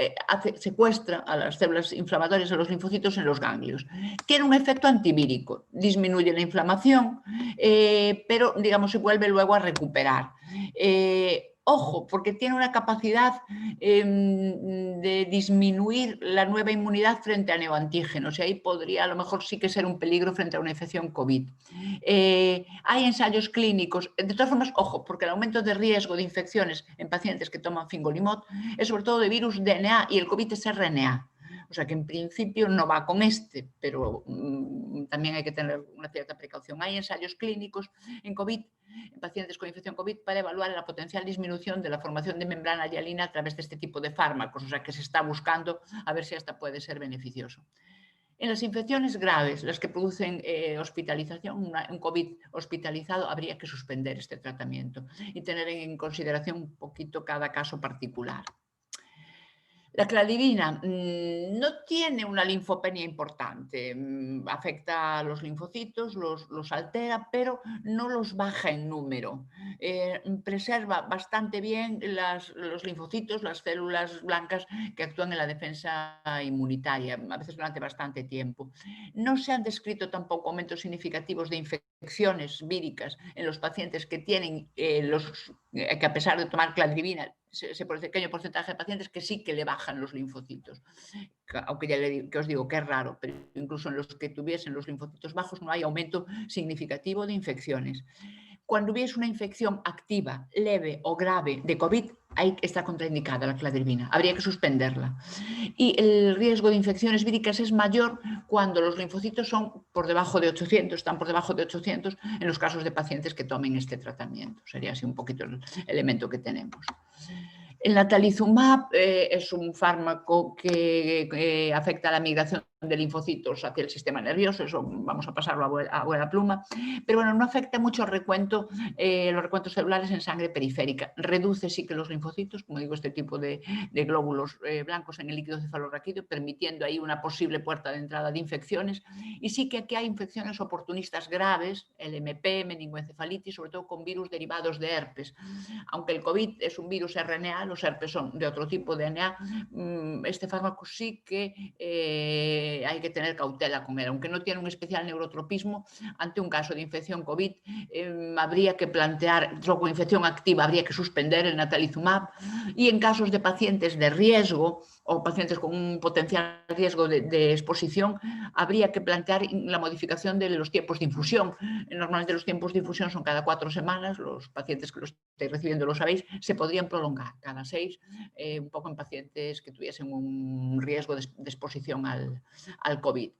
secuestra a las células inflamatorias, a los linfocitos en los ganglios. Tiene un efecto antivírico. Disminuye la inflamación, pero, digamos, se vuelve luego a recuperar. Ojo, porque tiene una capacidad de disminuir la nueva inmunidad frente a neoantígenos y ahí podría a lo mejor sí que ser un peligro frente a una infección COVID. Hay ensayos clínicos, de todas formas, ojo, porque el aumento de riesgo de infecciones en pacientes que toman fingolimod es sobre todo de virus DNA y el COVID es RNA. O sea que en principio no va con este, pero también hay que tener una cierta precaución. Hay ensayos clínicos en COVID, en pacientes con infección COVID, para evaluar la potencial disminución de la formación de membrana hialina a través de este tipo de fármacos. O sea que se está buscando a ver si hasta puede ser beneficioso. En las infecciones graves, las que producen hospitalización, un COVID hospitalizado, habría que suspender este tratamiento y tener en consideración un poquito cada caso particular. La cladribina no tiene una linfopenia importante, afecta a los linfocitos, los altera, pero no los baja en número. Preserva bastante bien los linfocitos, las células blancas que actúan en la defensa inmunitaria, a veces durante bastante tiempo. No se han descrito tampoco aumentos significativos de infecciones víricas en los pacientes que tienen que a pesar de tomar cladribina, ese pequeño porcentaje de pacientes que sí que le bajan los linfocitos. Aunque ya que os digo que es raro, pero incluso en los que tuviesen los linfocitos bajos no hay aumento significativo de infecciones. Cuando hubiese una infección activa, leve o grave de COVID, ahí está contraindicada la cladribina, habría que suspenderla. Y el riesgo de infecciones víricas es mayor cuando los linfocitos son por debajo de 800, están por debajo de 800 en los casos de pacientes que tomen este tratamiento. Sería así un poquito el elemento que tenemos. El natalizumab es un fármaco que afecta a la migración de linfocitos hacia el sistema nervioso, eso vamos a pasarlo a buena pluma, pero bueno, no afecta mucho los recuentos celulares en sangre periférica. Reduce sí que los linfocitos, como digo, este tipo de glóbulos blancos en el líquido cefalorraquídeo, permitiendo ahí una posible puerta de entrada de infecciones. Y sí que aquí hay infecciones oportunistas graves, el MP, meningoencefalitis, sobre todo con virus derivados de herpes. Aunque el COVID es un virus RNA, los herpes son de otro tipo de RNA, este fármaco sí que hay que tener cautela con él. Aunque no tiene un especial neurotropismo, ante un caso de infección COVID habría que plantear, con infección activa, habría que suspender el natalizumab, y en casos de pacientes de riesgo o pacientes con un potencial riesgo de exposición, habría que plantear la modificación de los tiempos de infusión. Normalmente los tiempos de infusión son cada 4 semanas, los pacientes que los estáis recibiendo lo sabéis, se podrían prolongar cada 6, un poco en pacientes que tuviesen un riesgo de exposición al COVID.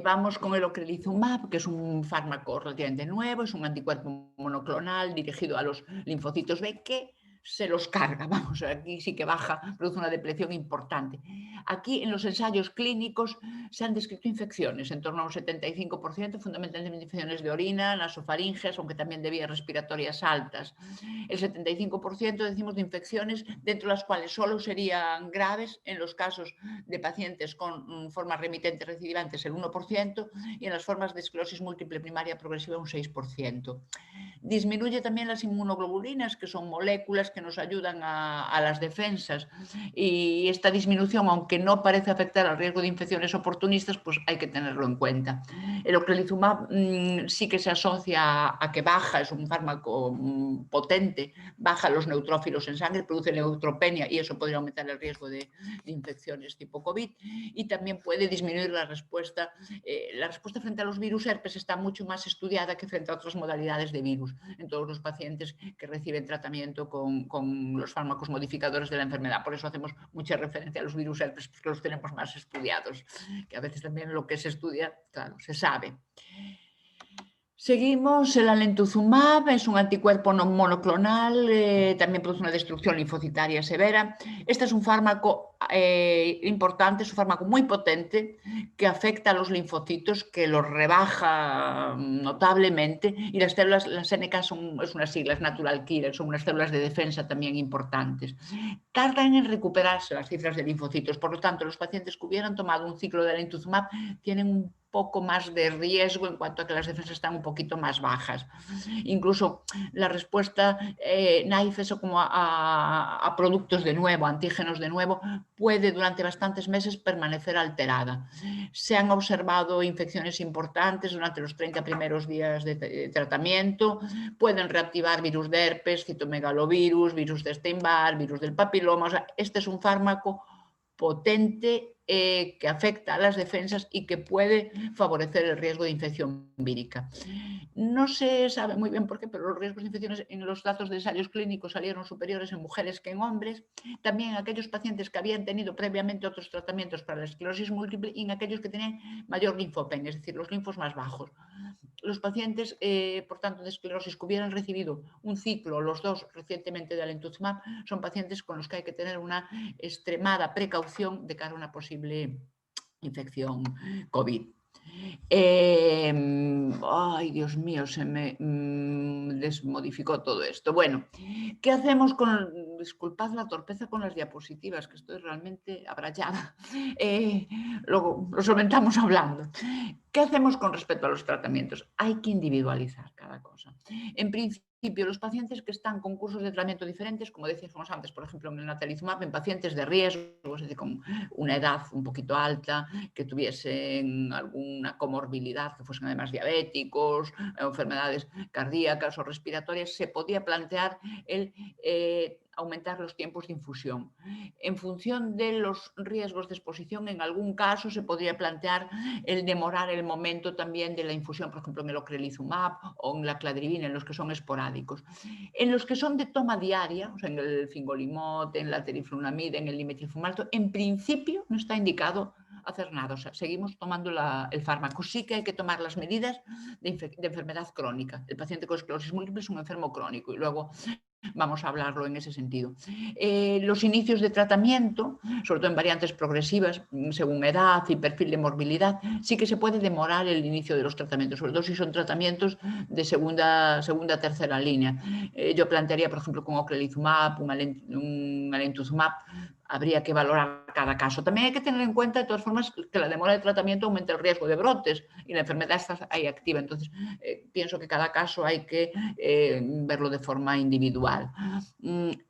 Vamos con el ocrelizumab, que es un fármaco relativamente nuevo, es un anticuerpo monoclonal dirigido a los linfocitos B que se los carga, vamos, aquí sí que baja, produce una depleción importante. Aquí en los ensayos clínicos se han descrito infecciones, en torno a un 75%, fundamentalmente infecciones de orina, nasofaringes, aunque también de vías respiratorias altas. El 75% decimos de infecciones, dentro de las cuales solo serían graves en los casos de pacientes con formas remitentes recidivantes el 1% y en las formas de esclerosis múltiple primaria progresiva un 6%. Disminuye también las inmunoglobulinas, que son moléculas que nos ayudan a las defensas, y esta disminución, aunque no parece afectar al riesgo de infecciones oportunistas, pues hay que tenerlo en cuenta. El ocrelizumab sí que se asocia a que baja, es un fármaco potente, baja los neutrófilos en sangre, produce neutropenia y eso podría aumentar el riesgo de infecciones tipo COVID, y también puede disminuir la respuesta. La respuesta frente a los virus herpes está mucho más estudiada que frente a otras modalidades de virus en todos los pacientes que reciben tratamiento con los fármacos modificadores de la enfermedad. Por eso hacemos mucha referencia a los virus herpes, porque los tenemos más estudiados, que a veces también lo que se estudia, claro, se sabe. Seguimos, el alentuzumab es un anticuerpo no monoclonal, también produce una destrucción linfocitaria severa. Este es un fármaco importante, es un fármaco muy potente que afecta a los linfocitos, que los rebaja notablemente, y las células, las NK es unas siglas, natural killer, son unas células de defensa también importantes. Tardan en recuperarse las cifras de linfocitos, por lo tanto, los pacientes que hubieran tomado un ciclo de alentuzumab tienen un poco más de riesgo en cuanto a que las defensas están un poquito más bajas. Incluso la respuesta NAIF, eso como a productos de nuevo, antígenos de nuevo, puede durante bastantes meses permanecer alterada. Se han observado infecciones importantes durante los 30 primeros días de tratamiento, pueden reactivar virus de herpes, citomegalovirus, virus de Epstein-Barr, virus del papiloma. O sea, este es un fármaco potente que afecta a las defensas y que puede favorecer el riesgo de infección vírica. No se sabe muy bien por qué, pero los riesgos de infecciones en los datos de ensayos clínicos salieron superiores en mujeres que en hombres, también en aquellos pacientes que habían tenido previamente otros tratamientos para la esclerosis múltiple y en aquellos que tenían mayor linfopenia, es decir, los linfos más bajos. Los pacientes, por tanto, de esclerosis que hubieran recibido un ciclo, los dos recientemente de alentuzumab, son pacientes con los que hay que tener una extremada precaución de cara a una posible infección COVID. Ay, Dios mío, se me desmodificó todo esto. Bueno, ¿qué hacemos disculpad la torpeza con las diapositivas, que estoy realmente abrayada. Luego lo solventamos hablando. ¿Qué hacemos con respecto a los tratamientos? Hay que individualizar cada cosa. En principio, los pacientes que están con cursos de tratamiento diferentes, como decíamos antes, por ejemplo, en el natalizumab, en pacientes de riesgo, es decir, con una edad un poquito alta, que tuviesen alguna comorbilidad, que fuesen además diabéticos, enfermedades cardíacas o respiratorias, se podía plantear el aumentar los tiempos de infusión. En función de los riesgos de exposición, en algún caso se podría plantear el demorar el momento también de la infusión, por ejemplo, en el ocrelizumab o en la cladribina, en los que son esporádicos. En los que son de toma diaria, o sea, en el fingolimod, en la teriflunomida, en el dimetilfumato, en principio no está indicado hacer nada, o sea, seguimos tomando el fármaco. Sí que hay que tomar las medidas de enfermedad crónica. El paciente con esclerosis múltiple es un enfermo crónico y luego vamos a hablarlo en ese sentido. Los inicios de tratamiento, sobre todo en variantes progresivas, según edad y perfil de morbilidad, sí que se puede demorar el inicio de los tratamientos, sobre todo si son tratamientos de segunda, tercera línea. Yo plantearía, por ejemplo, con ocrelizumab, un alentuzumab, habría que valorar cada caso. También hay que tener en cuenta, de todas formas, que la demora de tratamiento aumenta el riesgo de brotes y la enfermedad está ahí activa. Entonces, pienso que cada caso hay que verlo de forma individual.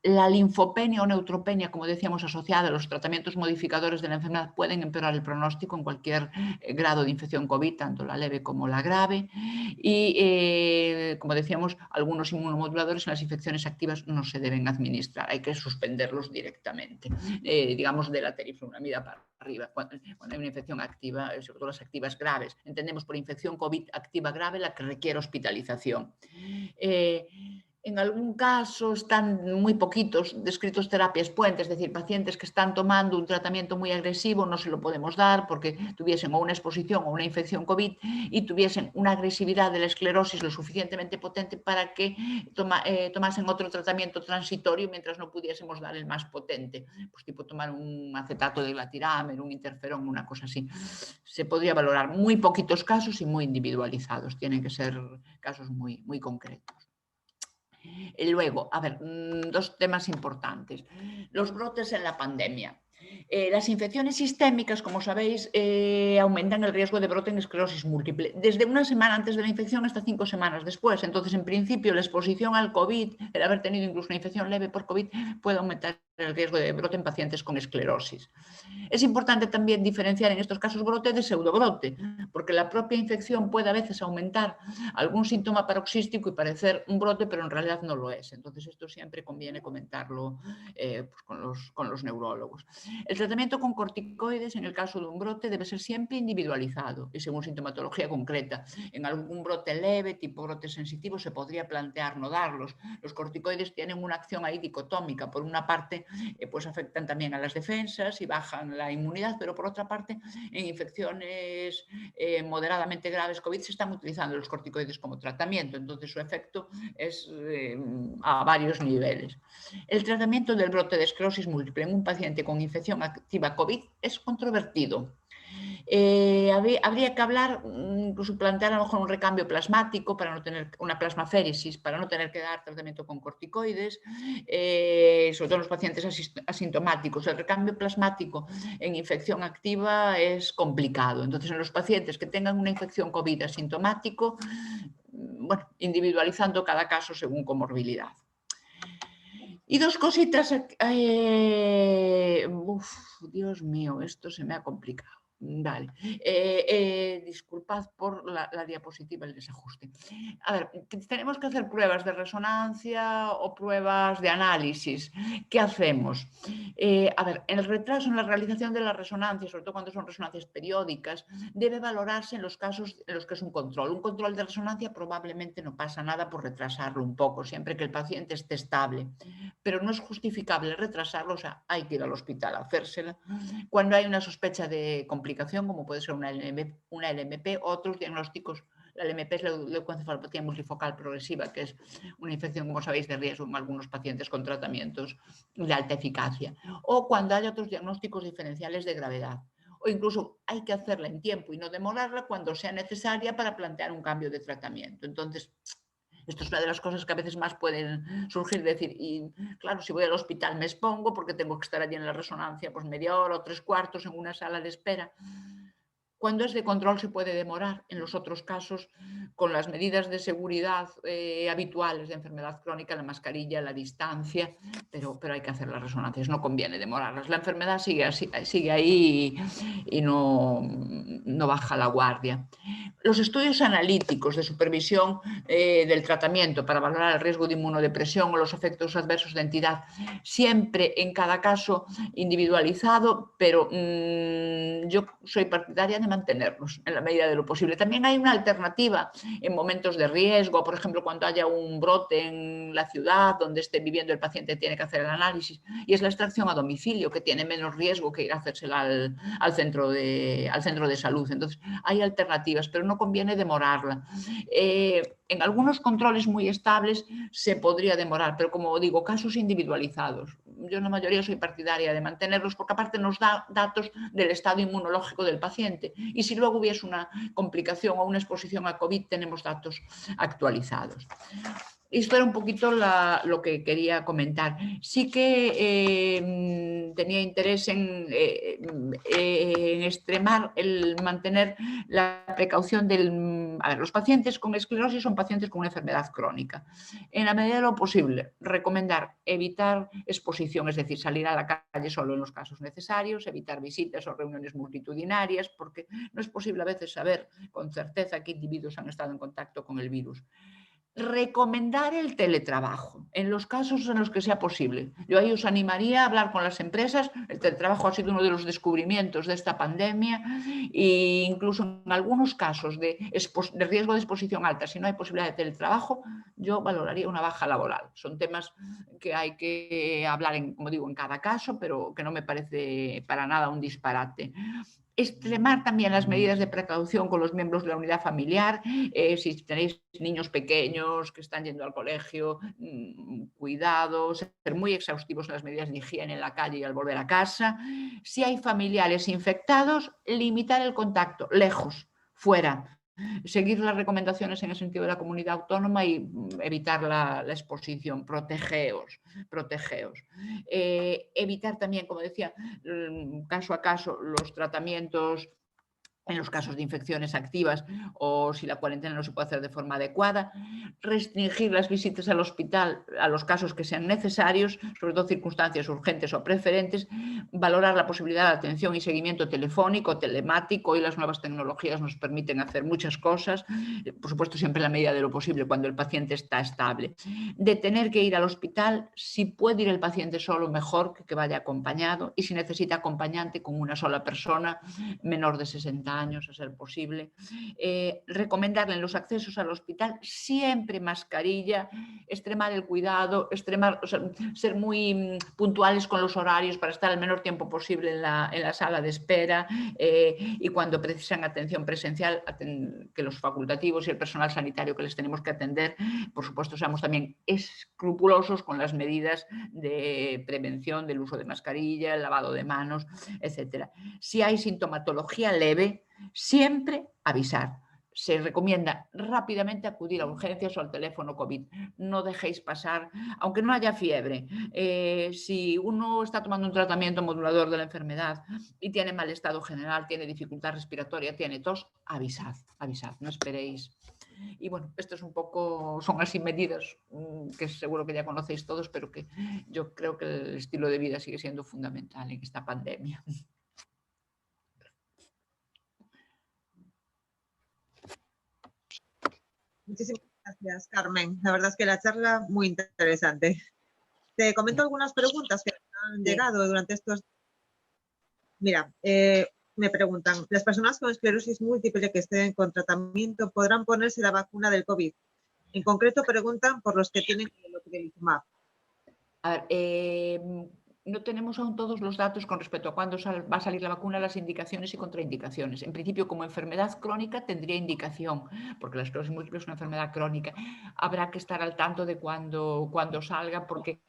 La linfopenia o neutropenia, como decíamos, asociada a los tratamientos modificadores de la enfermedad, pueden empeorar el pronóstico en cualquier grado de infección COVID, tanto la leve como la grave. Y, como decíamos, algunos inmunomoduladores en las infecciones activas no se deben administrar, hay que suspenderlos directamente. Digamos, de la teriflunomida para arriba, cuando hay una infección activa, sobre todo las activas graves. Entendemos por infección COVID activa grave la que requiere hospitalización. En algún caso están muy poquitos descritos terapias puentes, es decir, pacientes que están tomando un tratamiento muy agresivo no se lo podemos dar porque tuviesen o una exposición o una infección COVID y tuviesen una agresividad de la esclerosis lo suficientemente potente para que tomasen otro tratamiento transitorio mientras no pudiésemos dar el más potente, pues tipo tomar un acetato de glatiramer, un interferón, una cosa así. Se podría valorar muy poquitos casos y muy individualizados, tienen que ser casos muy, muy concretos. Luego, a ver, dos temas importantes. Los brotes en la pandemia. Las infecciones sistémicas, como sabéis, aumentan el riesgo de brote en esclerosis múltiple desde una semana antes de la infección hasta 5 semanas después. Entonces, en principio, la exposición al COVID, el haber tenido incluso una infección leve por COVID, puede aumentar el riesgo de brote en pacientes con esclerosis. Es importante también diferenciar en estos casos brote de pseudobrote, porque la propia infección puede a veces aumentar algún síntoma paroxístico y parecer un brote, pero en realidad no lo es. Entonces, esto siempre conviene comentarlo pues con los neurólogos. El tratamiento con corticoides en el caso de un brote debe ser siempre individualizado y según sintomatología concreta. En algún brote leve, tipo brote sensitivo, se podría plantear no darlos. Los corticoides tienen una acción ahí dicotómica. Por una parte, pues afectan también a las defensas y bajan la inmunidad, pero por otra parte, en infecciones moderadamente graves COVID se están utilizando los corticoides como tratamiento, entonces su efecto es a varios niveles. El tratamiento del brote de esclerosis múltiple en un paciente con infección activa COVID es controvertido. Habría que hablar, incluso plantear a lo mejor un recambio plasmático para no tener una plasmaféresis, para no tener que dar tratamiento con corticoides, sobre todo en los pacientes asintomáticos. El recambio plasmático en infección activa es complicado. Entonces, en los pacientes que tengan una infección COVID asintomático, bueno, individualizando cada caso según comorbilidad. Y dos cositas, Dios mío, esto se me ha complicado. Vale, disculpad por la diapositiva, el desajuste. A ver, tenemos que hacer pruebas de resonancia o pruebas de análisis. ¿Qué hacemos? A ver, el retraso en la realización de la resonancia, sobre todo cuando son resonancias periódicas, debe valorarse en los casos en los que es un control. Un control de resonancia probablemente no pasa nada por retrasarlo un poco, siempre que el paciente esté estable. Pero no es justificable retrasarlo, o sea, hay que ir al hospital a hacérsela cuando hay una sospecha de complicación, como puede ser una LMP o otros diagnósticos. La LMP es la leucoencefalopatía multifocal progresiva, que es una infección, como sabéis, de riesgo en algunos pacientes con tratamientos de alta eficacia. O cuando hay otros diagnósticos diferenciales de gravedad. O incluso hay que hacerla en tiempo y no demorarla cuando sea necesaria para plantear un cambio de tratamiento. Entonces, Esto es una de las cosas que a veces más pueden surgir, decir, y claro, si voy al hospital me expongo porque tengo que estar allí en la resonancia pues media hora o 3/4 en una sala de espera. Cuando es de control se puede demorar. En los otros casos, con las medidas de seguridad habituales de enfermedad crónica, la mascarilla, la distancia, pero hay que hacer las resonancias, no conviene demorarlas. La enfermedad sigue ahí y no baja la guardia. Los estudios analíticos de supervisión del tratamiento para valorar el riesgo de inmunodepresión o los efectos adversos de entidad, siempre en cada caso individualizado, pero yo soy partidaria de mantenerlos en la medida de lo posible. También hay una alternativa en momentos de riesgo, por ejemplo, cuando haya un brote en la ciudad donde esté viviendo el paciente tiene que hacer el análisis, y es la extracción a domicilio, que tiene menos riesgo que ir a hacérsela al centro de salud. Entonces, hay alternativas, pero no conviene demorarla. En algunos controles muy estables se podría demorar, pero como digo, casos individualizados. Yo en la mayoría soy partidaria de mantenerlos porque aparte nos da datos del estado inmunológico del paciente y si luego hubiese una complicación o una exposición a COVID tenemos datos actualizados. Esto era un poquito lo que quería comentar. Sí que tenía interés en extremar el mantener la precaución del... A ver, los pacientes con esclerosis son pacientes con una enfermedad crónica. En la medida de lo posible, recomendar evitar exposición, es decir, salir a la calle solo en los casos necesarios, evitar visitas o reuniones multitudinarias, porque no es posible a veces saber con certeza qué individuos han estado en contacto con el virus. Recomendar el teletrabajo en los casos en los que sea posible. Yo ahí os animaría a hablar con las empresas. El teletrabajo ha sido uno de los descubrimientos de esta pandemia e incluso en algunos casos de riesgo de exposición alta, si no hay posibilidad de teletrabajo, yo valoraría una baja laboral. Son temas que hay que hablar, como digo, en cada caso, pero que no me parece para nada un disparate. Extremar también las medidas de precaución con los miembros de la unidad familiar. Si tenéis niños pequeños que están yendo al colegio, cuidado, ser muy exhaustivos en las medidas de higiene en la calle y al volver a casa. Si hay familiares infectados, limitar el contacto, lejos, fuera. Seguir las recomendaciones en el sentido de la comunidad autónoma y evitar la exposición, protegeos. Evitar también, como decía, caso a caso, los tratamientos en los casos de infecciones activas o si la cuarentena no se puede hacer de forma adecuada, restringir las visitas al hospital a los casos que sean necesarios, sobre todo circunstancias urgentes o preferentes, valorar la posibilidad de atención y seguimiento telefónico, telemático. Hoy las nuevas tecnologías nos permiten hacer muchas cosas, por supuesto siempre en la medida de lo posible cuando el paciente está estable. De tener que ir al hospital, si puede ir el paciente solo, mejor que vaya acompañado y si necesita acompañante con una sola persona menor de 60 años a ser posible. Recomendarle en los accesos al hospital siempre mascarilla, extremar el cuidado, ser muy puntuales con los horarios para estar el menor tiempo posible en la sala de espera y cuando precisan atención presencial, que los facultativos y el personal sanitario que les tenemos que atender, por supuesto, seamos también escrupulosos con las medidas de prevención del uso de mascarilla, el lavado de manos, etcétera. Si hay sintomatología leve, siempre avisar. Se recomienda rápidamente acudir a urgencias o al teléfono COVID. No dejéis pasar, aunque no haya fiebre. Si uno está tomando un tratamiento modulador de la enfermedad y tiene mal estado general, tiene dificultad respiratoria, tiene tos, avisad, no esperéis. Y bueno, esto es un poco, son así medidas que seguro que ya conocéis todos, pero que yo creo que el estilo de vida sigue siendo fundamental en esta pandemia. Muchísimas gracias, Carmen. La verdad es que la charla muy interesante. Te comento algunas preguntas que han llegado durante estos... Mira, me preguntan, ¿las personas con esclerosis múltiple que estén con tratamiento podrán ponerse la vacuna del COVID? En concreto preguntan por los que tienen el ocrelizumab. A ver, no tenemos aún todos los datos con respecto a cuándo va a salir la vacuna, las indicaciones y contraindicaciones. En principio, como enfermedad crónica tendría indicación, porque la esclerosis múltiple es una enfermedad crónica. Habrá que estar al tanto de cuándo salga, porque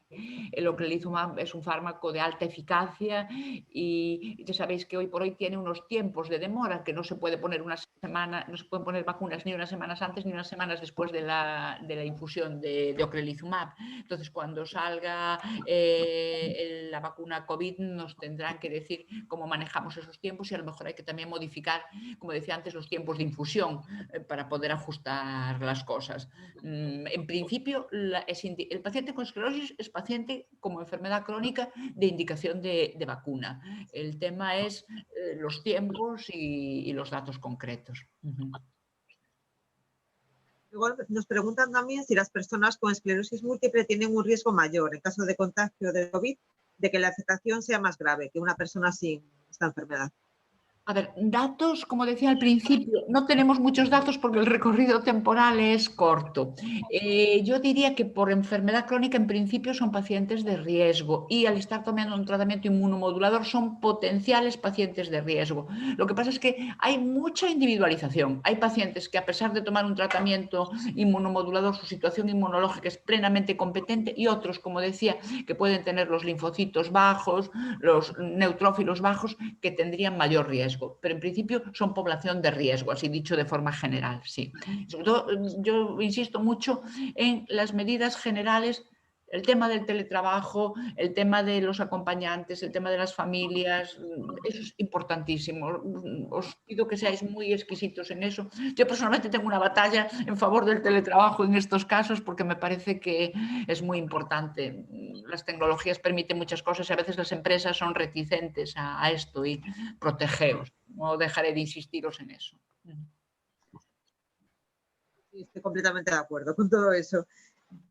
el ocrelizumab es un fármaco de alta eficacia y ya sabéis que hoy por hoy tiene unos tiempos de demora, que no se puede poner una semana, no se pueden poner vacunas ni unas semanas antes ni unas semanas después de la infusión de ocrelizumab. Entonces, cuando salga la vacuna COVID, nos tendrán que decir cómo manejamos esos tiempos y a lo mejor hay que también modificar, como decía antes, los tiempos de infusión para poder ajustar las cosas. En principio, el paciente con esclerosis es paciente como enfermedad crónica de indicación de vacuna. El tema es los tiempos y los datos concretos. Luego nos preguntan también si las personas con esclerosis múltiple tienen un riesgo mayor en caso de contagio de COVID, de que la afectación sea más grave que una persona sin esta enfermedad. A ver, datos, como decía al principio, no tenemos muchos datos porque el recorrido temporal es corto. Yo diría que por enfermedad crónica en principio son pacientes de riesgo y al estar tomando un tratamiento inmunomodulador son potenciales pacientes de riesgo. Lo que pasa es que hay mucha individualización. Hay pacientes que a pesar de tomar un tratamiento inmunomodulador su situación inmunológica es plenamente competente y otros, como decía, que pueden tener los linfocitos bajos, los neutrófilos bajos, que tendrían mayor riesgo. Pero en principio son población de riesgo, así dicho de forma general, sí. Sobre todo, yo insisto mucho en las medidas generales, el tema del teletrabajo, el tema de los acompañantes, el tema de las familias, eso es importantísimo. Os pido que seáis muy exquisitos en eso. Yo personalmente tengo una batalla en favor del teletrabajo en estos casos porque me parece que es muy importante. Las tecnologías permiten muchas cosas y a veces las empresas son reticentes a esto y protegeos. No dejaré de insistiros en eso. Sí, estoy completamente de acuerdo con todo eso.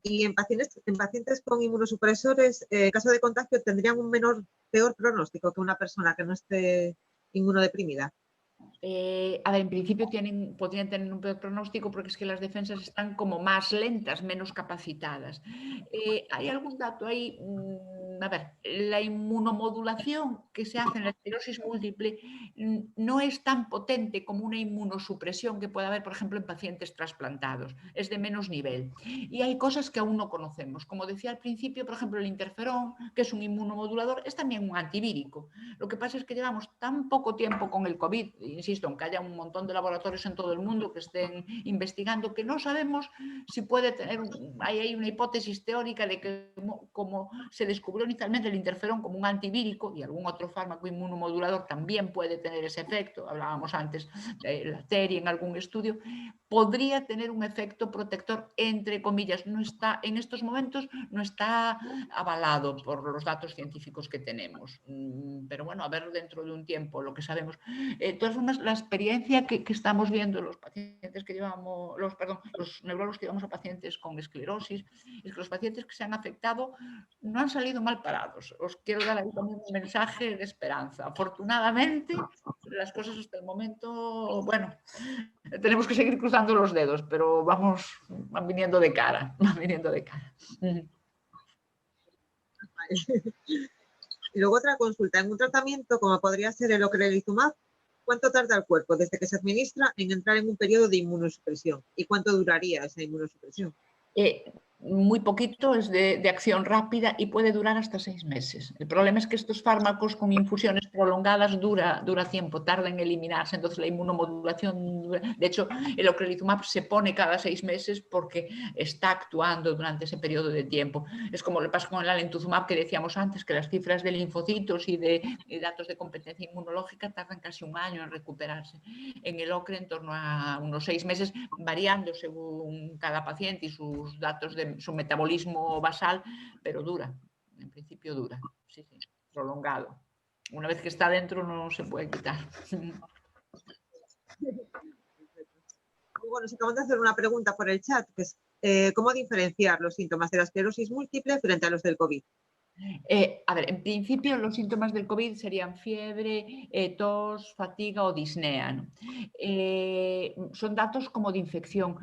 Y en pacientes con inmunosupresores, en caso de contagio, tendrían un peor pronóstico que una persona que no esté inmunodeprimida. A ver, en principio podrían tener un peor pronóstico porque es que las defensas están como más lentas, menos capacitadas. ¿Hay algún dato ahí? A ver, la inmunomodulación que se hace en la esclerosis múltiple no es tan potente como una inmunosupresión que puede haber, por ejemplo, en pacientes trasplantados. Es de menos nivel. Y hay cosas que aún no conocemos. Como decía al principio, por ejemplo, el interferón, que es un inmunomodulador, es también un antivírico. Lo que pasa es que llevamos tan poco tiempo con el COVID, insisto, aunque haya un montón de laboratorios en todo el mundo que estén investigando, que no sabemos si puede tener, hay una hipótesis teórica de que como se descubrió inicialmente el interferón como un antivírico y algún otro fármaco inmunomodulador también puede tener ese efecto, hablábamos antes de la TERI en algún estudio, podría tener un efecto protector, entre comillas. No está, en estos momentos no está avalado por los datos científicos que tenemos. Pero bueno, a ver dentro de un tiempo lo que sabemos. De todas formas, la experiencia que estamos viendo los pacientes que llevamos, los neurólogos que llevamos a pacientes con esclerosis, es que los pacientes que se han afectado no han salido mal parados. Os quiero dar ahí también un mensaje de esperanza. Afortunadamente, las cosas hasta el momento, bueno, tenemos que seguir cruzando los dedos, pero van viniendo de cara, van viniendo de cara. Y luego otra consulta, en un tratamiento como podría ser el ocrelizumab, ¿cuánto tarda el cuerpo desde que se administra en entrar en un periodo de inmunosupresión? ¿Y cuánto duraría esa inmunosupresión? Muy poquito, es de acción rápida y puede durar hasta 6 meses. El problema es que estos fármacos con infusiones prolongadas dura tiempo, tarda en eliminarse, entonces la inmunomodulación dura. De hecho, el ocrelizumab se pone cada 6 meses porque está actuando durante ese periodo de tiempo. Es como le pasa con el alentuzumab que decíamos antes, que las cifras de linfocitos y de datos de competencia inmunológica tardan casi un año en recuperarse. En el ocre en torno a unos 6 meses, variando según cada paciente y sus datos de su metabolismo basal, pero dura, en principio dura, sí, prolongado. Una vez que está dentro no se puede quitar. Bueno, nos acaban de hacer una pregunta por el chat, que es ¿cómo diferenciar los síntomas de la esclerosis múltiple frente a los del COVID? A ver, en principio los síntomas del COVID serían fiebre, tos, fatiga o disnea, ¿no? Son datos como de infección.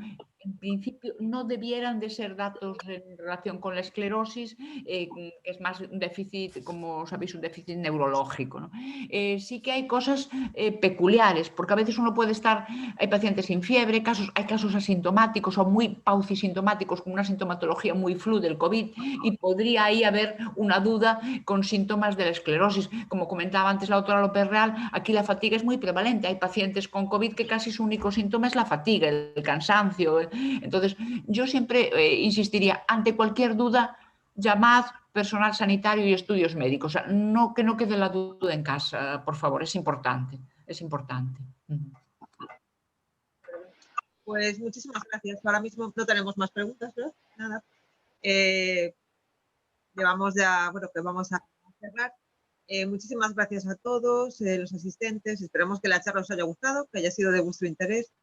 en principio no debieran de ser datos en relación con la esclerosis, que es más un déficit, como sabéis, un déficit neurológico, ¿no? Sí que hay cosas peculiares, porque a veces uno puede estar, hay pacientes sin fiebre, hay casos asintomáticos o muy paucisintomáticos, con una sintomatología muy flu del COVID, y podría ahí haber una duda con síntomas de la esclerosis. Como comentaba antes la doctora López Real, aquí la fatiga es muy prevalente. Hay pacientes con COVID que casi su único síntoma es la fatiga, el cansancio. Entonces, yo siempre insistiría, ante cualquier duda, llamad personal sanitario y estudios médicos. O sea, que no quede la duda en casa, por favor, es importante, es importante. Pues muchísimas gracias. Ahora mismo no tenemos más preguntas, ¿no? Nada. Llevamos ya, bueno, que vamos a cerrar. Muchísimas gracias a todos los asistentes. Esperamos que la charla os haya gustado, que haya sido de vuestro interés.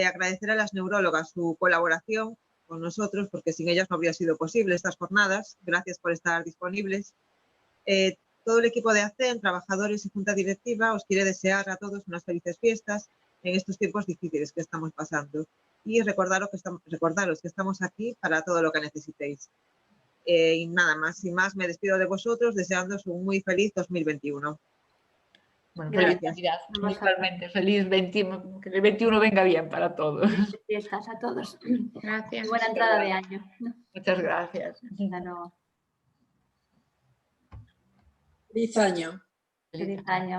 Agradecer a las neurólogas su colaboración con nosotros, porque sin ellas no habría sido posible estas jornadas. Gracias por estar disponibles. Todo el equipo de ACEN, trabajadores y junta directiva, os quiere desear a todos unas felices fiestas en estos tiempos difíciles que estamos pasando. Y recordaros que estamos aquí para todo lo que necesitéis. Y nada más, sin más, me despido de vosotros deseándoos un muy feliz 2021. Bueno, Gracias. feliz Navidad, principalmente. Feliz 21, que el 21 venga bien para todos. Felices fiestas a todos. Gracias. Buena entrada de año. Muchas gracias. Hasta luego. Feliz año. Feliz año.